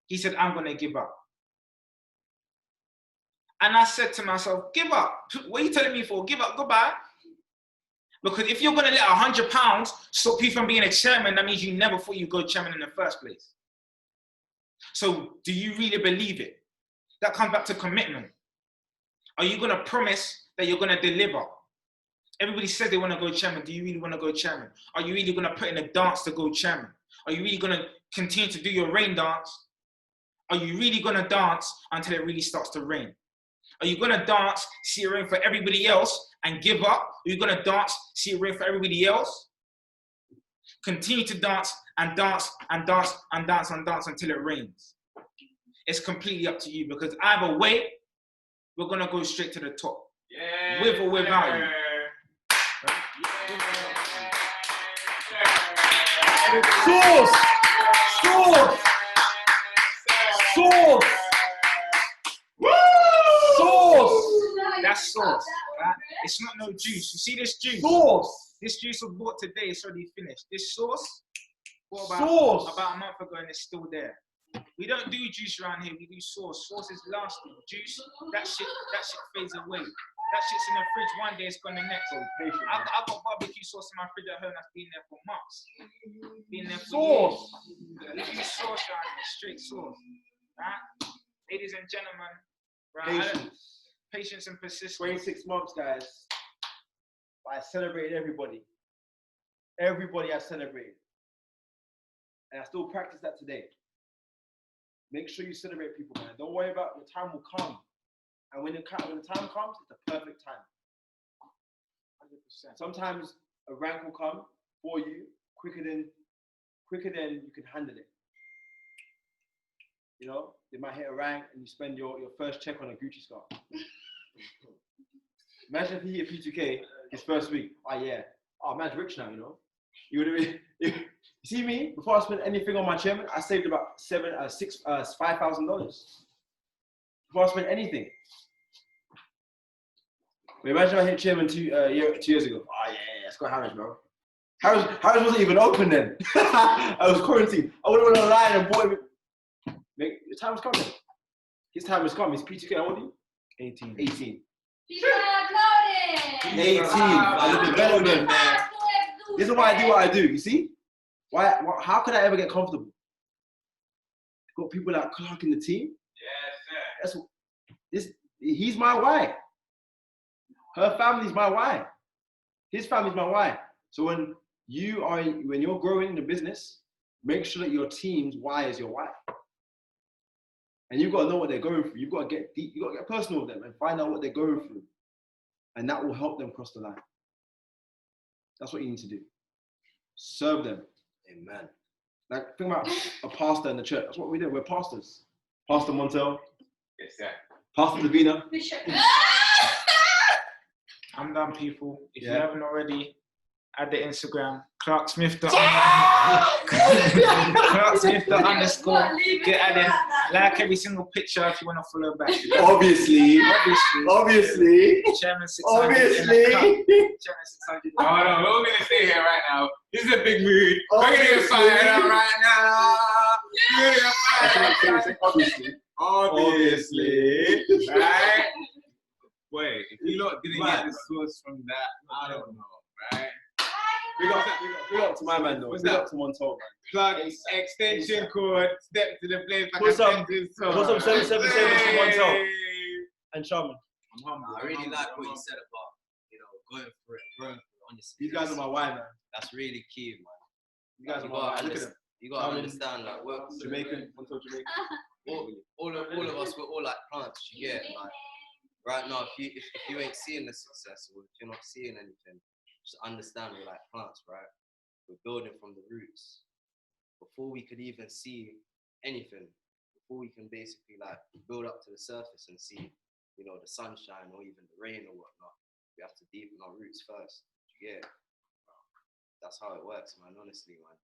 He said, I'm gonna give up. And I said to myself, give up. What are you telling me for? Give up, goodbye. Because if you're gonna let £100 stop you from being a chairman, that means you never thought you'd go chairman in the first place. So do you really believe it? That comes back to commitment. Are you gonna promise that you're gonna deliver? Everybody says they wanna go chairman. Do you really wanna go chairman? Are you really gonna put in a dance to go chairman? Are you really gonna continue to do your rain dance? Are you really gonna dance until it really starts to rain? Are you gonna dance, see it rain for everybody else and give up? Are you gonna dance, see it rain for everybody else? Continue to dance and dance and dance and dance and dance until it rains. It's completely up to you because either way, we're gonna go straight to the top. Yeah. With or without you. Sauce! Sauce! Sauce! Woo! Sauce! That's sauce, right? It's not no juice. You see this juice? Sauce! This juice was bought today, it's already finished. This sauce, bought about a month ago and it's still there. We don't do juice around here, we do sauce. Sauce is lasting. Juice, that shit fades away. That shit's in the fridge one day, it's gone the next. I've got barbecue sauce in my fridge at home that's been there for months. Been there for years. We do sauce around here, straight sauce. Right? Ladies and gentlemen, right? Patience and persistence. 26 months, guys. I celebrated everybody. Everybody I celebrated. And I still practice that today. Make sure you celebrate people, man. Don't worry about your time will come. And when the time comes, it's the perfect time. 100%. Sometimes a rank will come for you quicker than you can handle it. You know, they might hit a rank and you spend your first check on a Gucci scarf. Imagine if he hit P2K his first week. Oh yeah. Oh, man's rich now, you know. You would have been. You see me? Before I spent anything on my chairman, I saved about $5,000. Before I spent anything. But imagine I hit chairman 2 years ago. Oh yeah, let's go Harris, bro. Harris wasn't even open then. I was quarantined. I would have went online and bought him. Mate, your time is coming. His time is coming. He's P2K. How old are you? 18. 18. She's uploading. 18. As a development, man. This is why I do what I do. You see? Why? How could I ever get comfortable? Got people like Clark in the team. Yes, sir. He's my why. Her family's my why. His family's my why. So when you're growing the business, make sure that your team's why is your why. And you've got to know what they're going through. You've got to get deep. You've got to get personal with them and find out what they're going through. And that will help them cross the line. That's what you need to do. Serve them. Amen. Like, think about a pastor in the church. That's what we do. We're pastors. Pastor Montel. Yes, sir. Pastor Davina. Bishop. I'm done, people. If you haven't already, Add the Instagram. Clark Smith. Clark Smith _. Get added. Like every single picture if you want to follow back. Obviously. Chairman 600. Obviously. Chairman 600. Hold on, we're gonna stay here right now. This is a big mood. We're gonna get fired up right now. We're gonna get fired up. Obviously. Right? Wait, if you lot didn't get the source from that, I don't know, right? Big up to my man though. What's Big that? up to Montel. Plug extension cord, step to the place like Put a some sentence. 777 to Montel. And Shaman. I really like what you said about, you know, going for it, growing for it, honestly. You guys are my wife, man. That's really key, man. You guys are my wife. Look at them. You gotta understand, like, we're Jamaican, Montel Jamaican. all of us, we're all like plants, you get it? Like, right now, if you ain't seeing the success, or if you're not seeing anything, just understand we're like plants, right? We're building from the roots. Before we could even see anything, before we can basically like build up to the surface and see, you know, the sunshine or even the rain or whatnot, we have to deepen our roots first. Yeah, that's how it works, man. Honestly, man.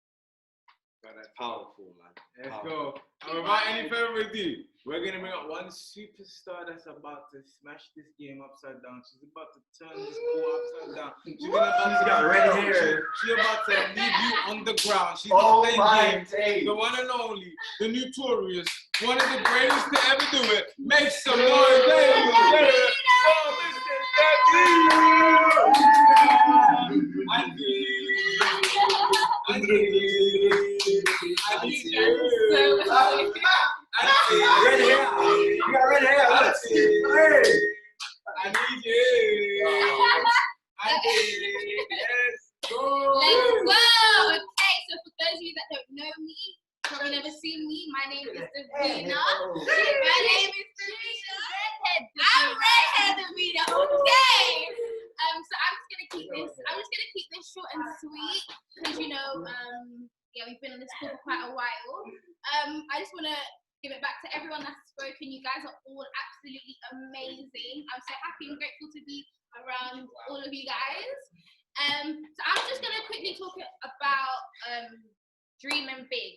That's powerful, man. Let's Powerful. go. And without any further ado, we're gonna bring up one superstar that's about to smash this game upside down. She's about to turn this ball upside down. She's got red hair. She's about to leave you on the ground. She's not playing games. days. The one and only, the notorious, one of the greatest to ever do it. Make some noise, ladies and gentlemen. Oh, Mr. Debbie. I need you. Red hair. You got red hair. I need you. Let's go. Let's go. Okay, so for those of you that don't know me, probably never seen me, my name is Davina. My name is Davina. I'm redhead Davina. Okay. So I'm just gonna keep this short and sweet because you know, yeah, we've been on this call for quite a while. I just wanna give it back to everyone that's spoken. You guys are all absolutely amazing. I'm so happy and grateful to be around all of you guys. So I'm just gonna quickly talk about dreaming big.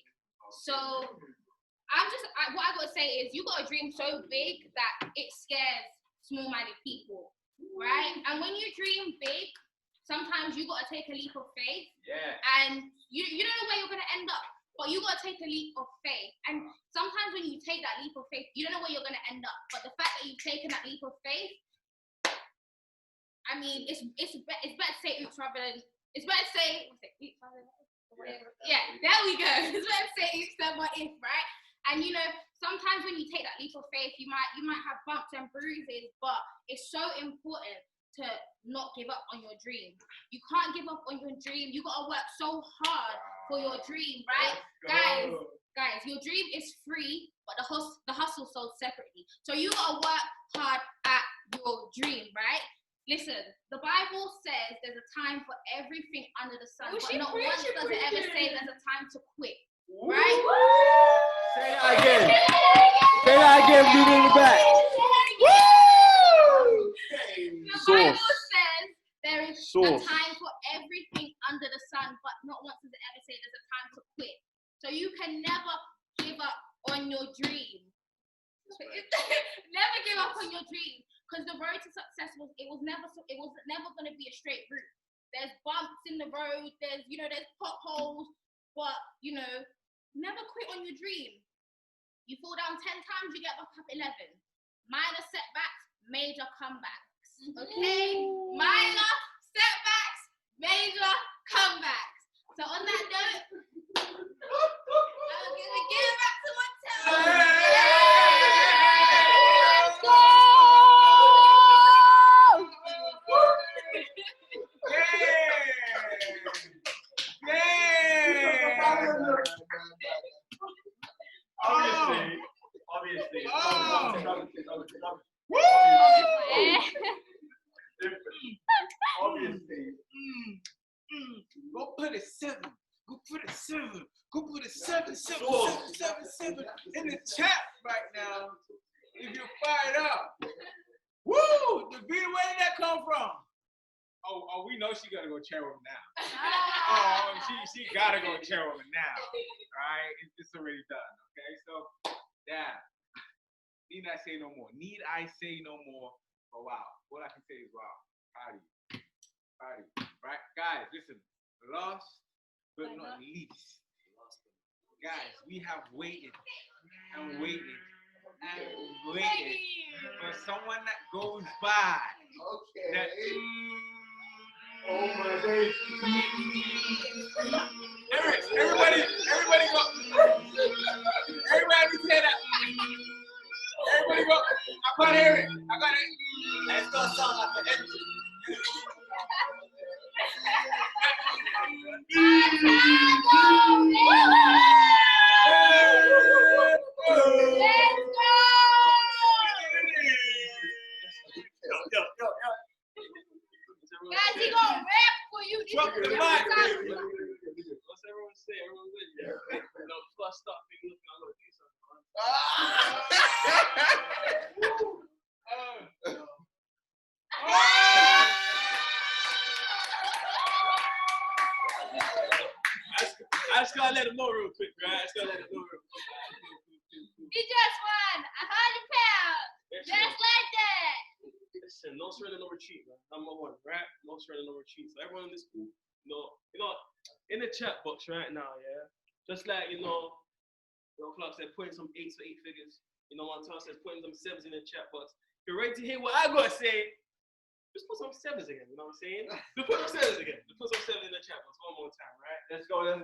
So what I gotta say is you gotta dream so big that it scares small-minded people, right? And when you dream big, sometimes you gotta take a leap of faith. Yeah. And you don't know where you're gonna end up, but you gotta take a leap of faith. And sometimes when you take that leap of faith, you don't know where you're gonna end up. But the fact that you've taken that leap of faith, I mean, it's better to say oops rather than oops rather than yeah, there we go. It's better to say oops than what if, right? And you know, sometimes when you take that leap of faith, you might have bumps and bruises, but it's so important to not give up on your dream. You can't give up on your dream. You gotta work so hard for your dream, right? Guys, your dream is free, but the hustle sold separately. So you gotta work hard at your dream, right? Listen, the Bible says there's a time for everything under the sun, but not once does it ever say there's a time to quit, right? Say that again. Say that again, leave it in the back. The Bible says there is a time for everything under the sun, but not once does it ever say there's a time to quit. So you can never give up on your dream. Never give up on your dream, because the road to success was never going to be a straight route. There's bumps in the road. There's potholes, but never quit on your dream. You fall down 10 times, you get back up 11. Minor setbacks, major comebacks. Okay? Minor setbacks, major comebacks. So on that note, I'm gonna give it back to Montel. Let's go! Obviously. Go put a 7. Go put a 7. Go put a 7 in the chat right now. If you're fired up. Woo! The beat, where did that come from? Oh, we know she gotta go chair him now. Oh, she gotta go chairwoman now. Alright? It's already done. Okay, so yeah. Need I say no more? Need I say no more? Oh wow. All I can say is wow. Proud of you. Proud of you. Right? Guys, listen. Last but not least. Guys, we have waited and waited and waited for someone that goes by. Okay. That, Oh my days. everybody go. Everybody say that. Everybody go. I can't hear it. I got it. It's gonna sound like an engine. Guys, he gonna rap for you. This Drop is the your mic. time. What's everyone say? Everyone win. Yeah. No, before I start thinking, look, I'm gonna do something. I just gotta let him know real quick, right? I just gotta let him know real quick. He just won 100 pounds. Just like that. Listen, no surrender, no retreat, man. Number one, right? No surrender, no retreat. So everyone in this group, in the chat box right now, yeah. Just like Clark said, putting some 8s for 8 figures. Montel says putting some 7s in the chat box. If you're ready to hear what I gotta say, just put some 7s again. You know what I'm saying? Just put some 7s again. Just put some 7s in the chat box one more time, right? Let's go. I'm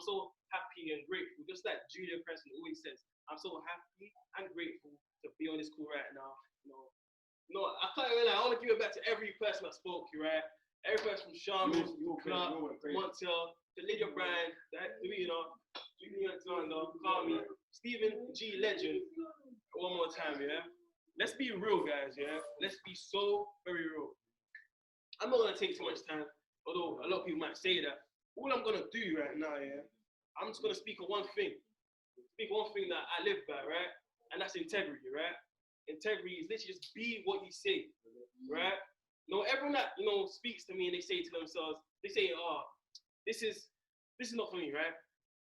so happy and grateful. Just like Julia Preston always says, I'm so happy and grateful to be on this call right now. I can't even lie. I want to give it back to every person that spoke, right? Every person from Shaman, Clark, Montel, to Lydia Bryan, Julian Alexander, Carmi, Stephen G. Legend. One more time, yeah? Let's be real, guys, yeah? Let's be so very real. I'm not going to take too much time, although a lot of people might say that. All I'm going to do right now, yeah? I'm just going to speak on one thing. Speak on one thing that I live by, right? And that's integrity, right? Integrity is literally just be what you say, right? Everyone that, speaks to me and they say to themselves, they say, this is not for me, right?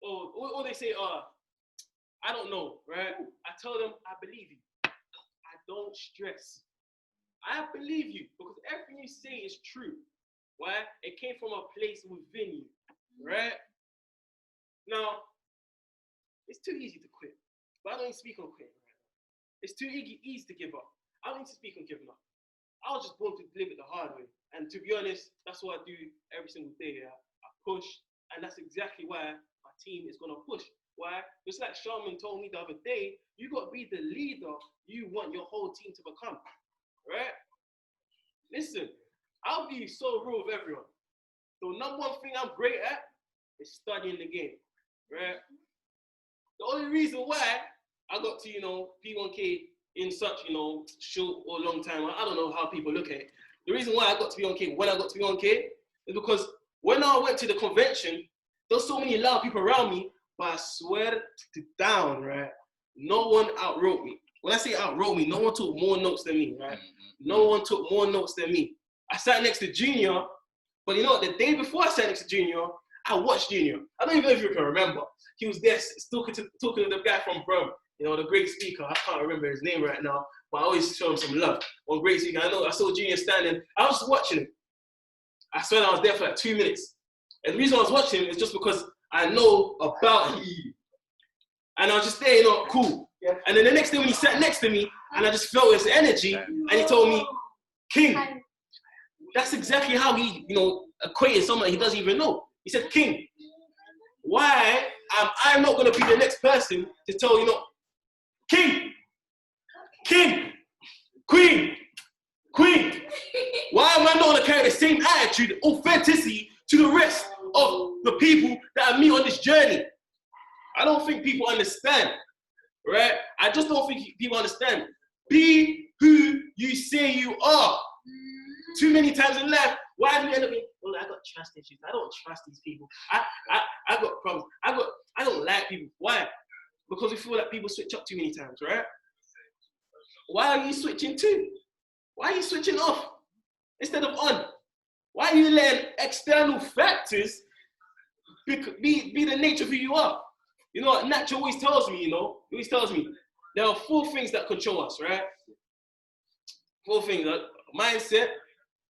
Or they say, I don't know, right? I tell them, I believe you. I don't stress. I believe you because everything you say is true. Why? It came from a place within you, right? Now, it's too easy to quit, but I don't even speak on quitting right now. It's too easy to give up. I don't need to speak on giving up. I was just born to live it the hard way. And to be honest, that's what I do every single day. Yeah? I push, and that's exactly why my team is gonna push. Why? Just like Shaman told me the other day, you gotta be the leader you want your whole team to become, right? Listen, I'll be so real with everyone. The number one thing I'm great at is studying the game, right? The only reason why I got to, P1K in such, short or long time, I don't know how people look at it. The reason why I got to P1K, when I got to P1K, is because when I went to the convention, there was so many loud people around me, but I swear to down, right? No one outwrote me. When I say outwrote me, no one took more notes than me, right? No one took more notes than me. I sat next to Junior, but you know what? The day before I sat next to Junior, I watched Junior. I don't even know if you can remember. He was there talking to the guy from Brum, the great speaker. I can't remember his name right now, but I always show him some love. One great speaker. I saw Junior standing. I was watching him. I swear I was there for like 2 minutes. And the reason I was watching him is just because I know about him. And I was just there, cool. Yeah. And then the next day when he sat next to me, and I just felt his energy, and he told me, King, that's exactly how he, equated someone he doesn't even know. He said, King, why am I not going to be the next person to tell, King, Queen, why am I not going to carry the same attitude, authenticity to the rest of the people that I meet on this journey? I don't think people understand, right? I just don't think people understand. Be who you say you are. Too many times in life, why do we end up being, well, I got trust issues. I don't trust these people. I got problems. I don't like people. Why? Because we feel like people switch up too many times, right? Why are you switching to? Why are you switching off instead of on? Why are you letting external factors be the nature of who you are? You know what Nacho always tells me, he always tells me, there are 4 things that control us, right? 4 things, mindset,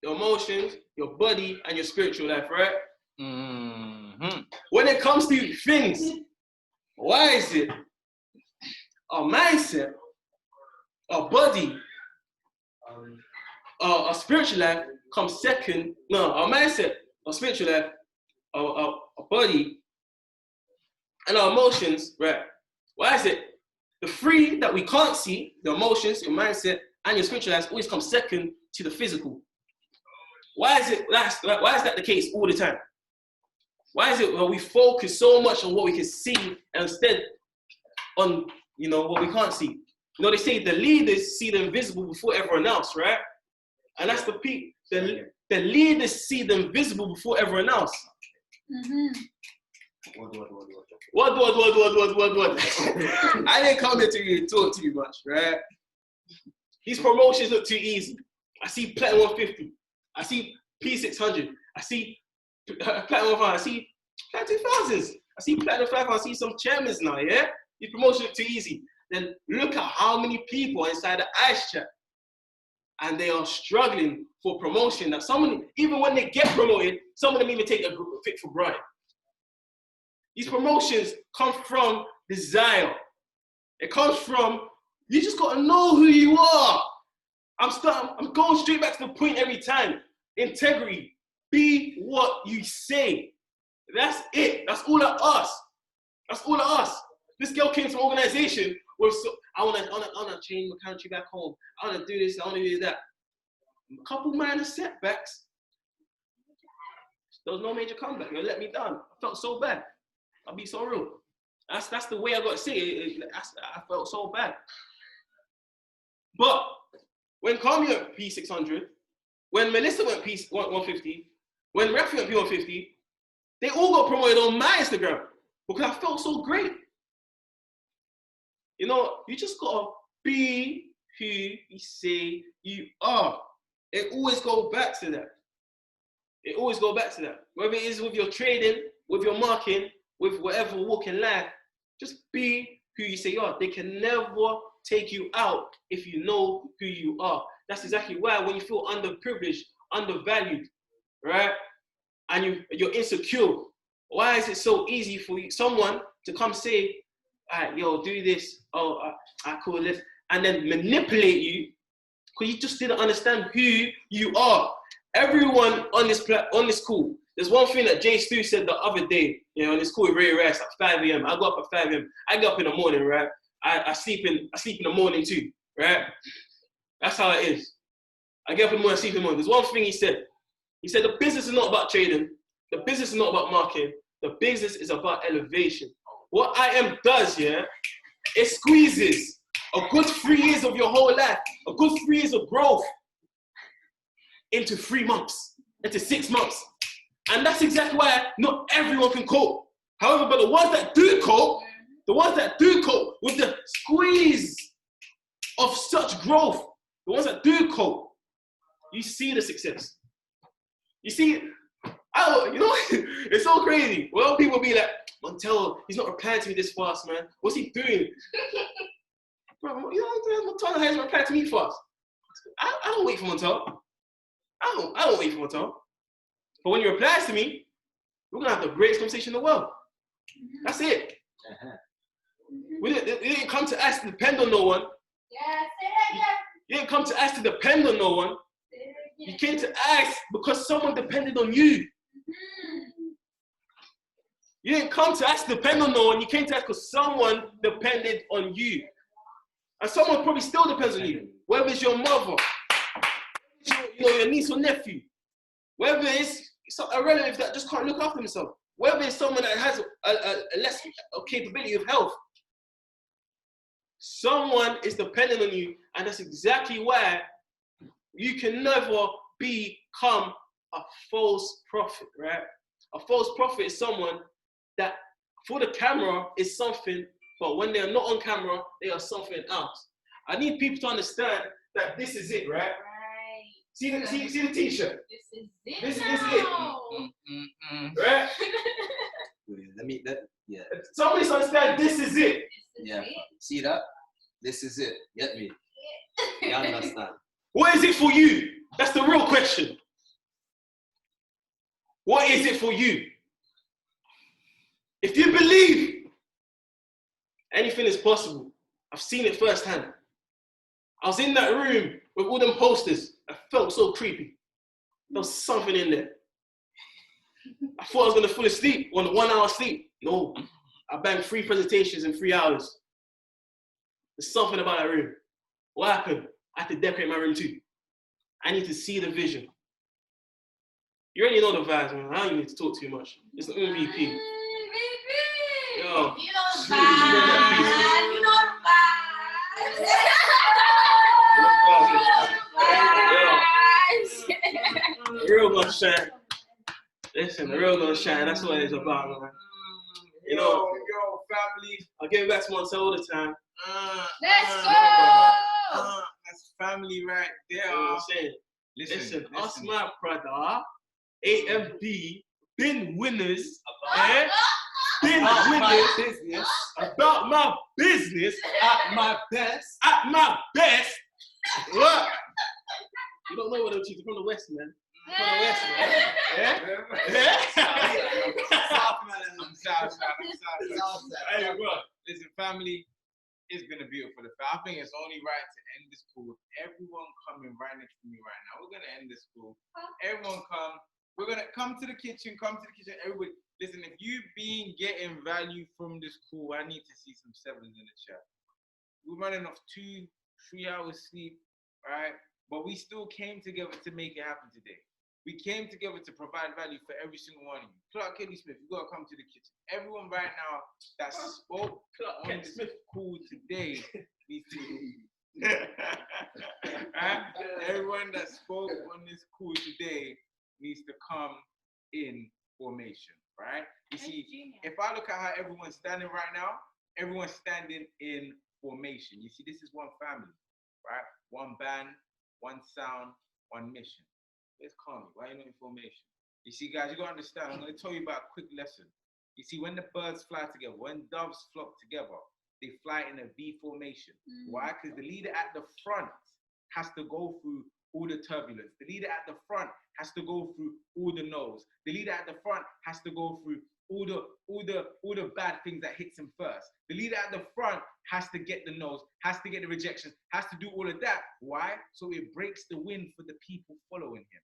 your emotions, your body, and your spiritual life, right? Mm-hmm. When it comes to things, why is it our mindset, our body, our spiritual life comes second? No, our mindset, our spiritual life, our body, and our emotions, right? Why is it the 3 that we can't see, the emotions, your mindset, and your spiritual life, always come second to the physical? Why is that the case all the time? Why is it when we focus so much on what we can see and instead on what we can't see? They say the leaders see the invisible before everyone else, right? And that's the peak. The leaders see the invisible before everyone else. Mm-hmm. What? I didn't come here to talk too much, right? These promotions look too easy. I see Platinum 150. I see P600. I see Platinum 1,000. I see Platinum 2,000s. I see Platinum 500. I see some chairmans now, yeah? These promotions look too easy. Then look at how many people are inside the ice chat. And they are struggling for promotion. That even when they get promoted, some of them even take a fit for granted. These promotions come from desire. It comes from, you just gotta know who you are. I'm going straight back to the point every time. Integrity. Be what you say. That's it. That's all of us. That's all of us. This girl came to an organization where I wanna change my country back home. I wanna do this, I wanna do that. A couple minor setbacks. There was no major comeback. It let me down. I felt so bad. I'll be so real. That's the way I got to say it. I felt so bad. But when Kami went P600, when Melissa went P150, when Rafi went P150, they all got promoted on my Instagram because I felt so great. You just gotta be who you say you are. It always goes back to that. It always goes back to that. Whether it is with your trading, with your marketing, with whatever walk in life, just be who you say you are. They can never take you out if you know who you are. That's exactly why when you feel underprivileged, undervalued, right? And you're insecure, why is it so easy for someone to come say, all right, yo, do this, I call this, and then manipulate you because you just didn't understand who you are. Everyone on this call, there's one thing that Jay Stu said the other day, on this call with Ray Rice at 5 a.m. I go up at 5 a.m. I get up in the morning, right? I sleep in the morning too, right? That's how it is. I get up in the morning, sleep in the morning. There's one thing he said. He said the business is not about trading. The business is not about marketing. The business is about elevation. What IM does, it squeezes a good 3 years of your whole life, a good 3 years of growth into 3 months, into 6 months. And that's exactly why not everyone can cope. However, but the ones that do cope with the squeeze of such growth, the ones that do cope, you see the success. You see, it's so crazy. Well, people be like, Montel, he's not replying to me this fast, man. What's he doing? Bro, Montel hasn't replied to me fast. I don't wait for Montel. I don't wait for Montel. But when he replies to me, we're gonna have the greatest conversation in the world. That's it. We didn't come to us to depend on no one. You didn't come to us to depend on no one. You came to us because someone depended on you. You didn't come to us to depend on no one. You came to us because someone depended on you. And someone probably still depends on you. Whether it's your mother, your niece or nephew, whether it's a relative that just can't look after himself, whether it's someone that has a less capability of health, someone is dependent on you, and that's exactly why you can never become a false prophet, right? A false prophet is someone that for the camera is something, but when they're not on camera, they are something else. I need people to understand that this is it, right? See the t-shirt. This is it. This is it. now. Right? Yeah. Somebody understand this is it. This is Yeah. it. See that? This is it. Get me? You understand? What is it for you? That's the real question. What is it for you? If you believe anything is possible, I've seen it firsthand. I was in that room with all them posters. I felt so creepy. There was something in there. I thought I was going to fall asleep on 1 hour sleep. No, I banged 3 presentations in 3 hours. There's something about that room. What happened? I had to decorate my room too. I need to see the vision. You already know the vibes, man. I don't even need to talk too much. It's the MVP. Yo. You know the vibes. You know the vibes. The real gonna shine. Listen, the real gonna shine. That's what it's about, man. You know, yo, family. I'll give it back to Montel all the time. Let's go. That's family right there. You know what I'm saying? Listen, us, my brother, AMB, been winners, eh? Been winners business. about my business At my best. at my best. Look, you don't know what I'm from the West, man. From the West, man. Yeah? I'm Southside. Hey, bro. Listen, family, it's been a beautiful affair. I think it's only right to end this call with everyone coming right next to me right now. We're gonna end this call. Everyone come. We're gonna come to the kitchen. Everybody, listen. If you've been getting value from this call, I need to see some sevens in the chat. We're running off 2-3 hours sleep, right? But we still came together to make it happen today. We came together to provide value for every single one of you. Clark Kelly Smith, you gotta come to the kitchen. Everyone right now that spoke on this call today needs to right? Everyone that spoke on this call today needs to come in formation, right? You see, if I look at how everyone's standing right now, everyone's standing in formation. You see, this is one family, right? One band, one sound, one mission. Let's calm you. Why are you not in formation? You see, guys, you gotta understand. I'm gonna tell you about a quick lesson. You see, when the birds fly together, when doves flock together, they fly in a V formation. Why? Because the leader at the front has to go through all the turbulence. The leader at the front has to go through all the no's. The leader at the front has to go through all the bad things that hits him first. The leader at the front has to get the no's, has to get the rejections, has to do all of that. Why? So it breaks the wind for the people following him.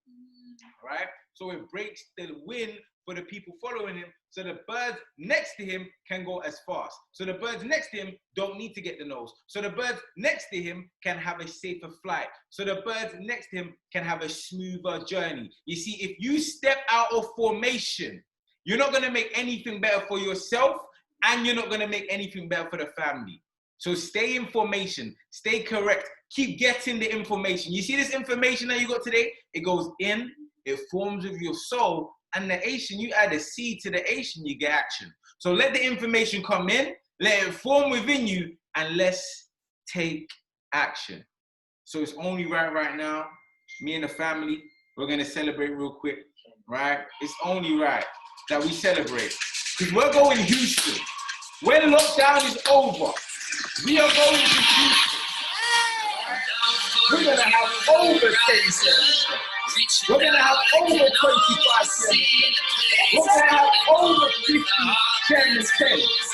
Right? So it breaks the wind for the people following him, so the birds next to him can go as fast. So the birds next to him don't need to get the nose. So the birds next to him can have a safer flight. So the birds next to him can have a smoother journey. You see, if you step out of formation, you're not gonna make anything better for yourself, and you're not gonna make anything better for the family. So stay in formation, stay correct, keep getting the information. You see this information that you got today? It goes in, it forms with your soul, and the Asian, you add a seed to the Asian, you get action. So let the information come in, let it form within you, and let's take action. So it's only right now, me and the family, we're gonna celebrate real quick, right? It's only right that we celebrate. Because we're going to Houston. When lockdown is over, we are going to Houston. We're gonna have over 10 services. We're gonna have over 25 services. We're gonna have over 50 chairman's tents.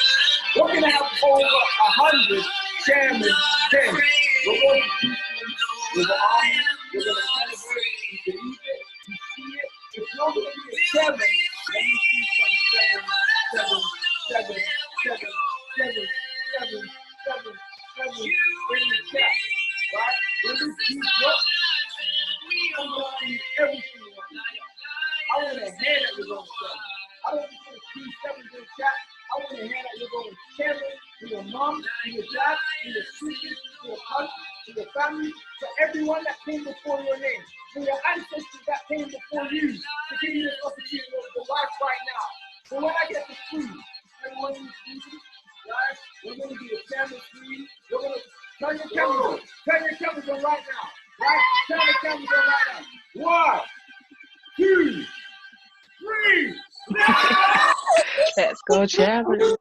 We're gonna have over 100 chairman's tents. We're going to Houston with the army. We're gonna celebrate. You believe it, you see it. If you're gonna be a chairman, let me see some seven in the chat. Right? When this keeps up, I'm going to see every single one. I want to hand that you're going to seven. I don't just want to see seven in the chat. I want to hand that you're going to Kevin, to your mom, to your dad, to your sisters, to your cousins, to your family, to everyone that came before your name, to your ancestors that came before you, to give you this opportunity to life right now. So when I get to school, everyone in the season, guys, we're going to be a family tree. We're going to turn your cameras on right now. Right? Turn the cameras on right now. 1, 2, 3. Let's go, Travis.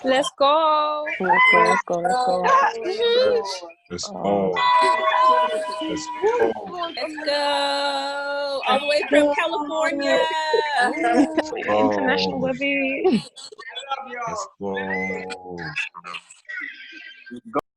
Let's go. Let's go, let's go, let's go. Let's Oh. go. Let's go. Let's go. All the way from California. International Oh, baby. I love y'all. let's go.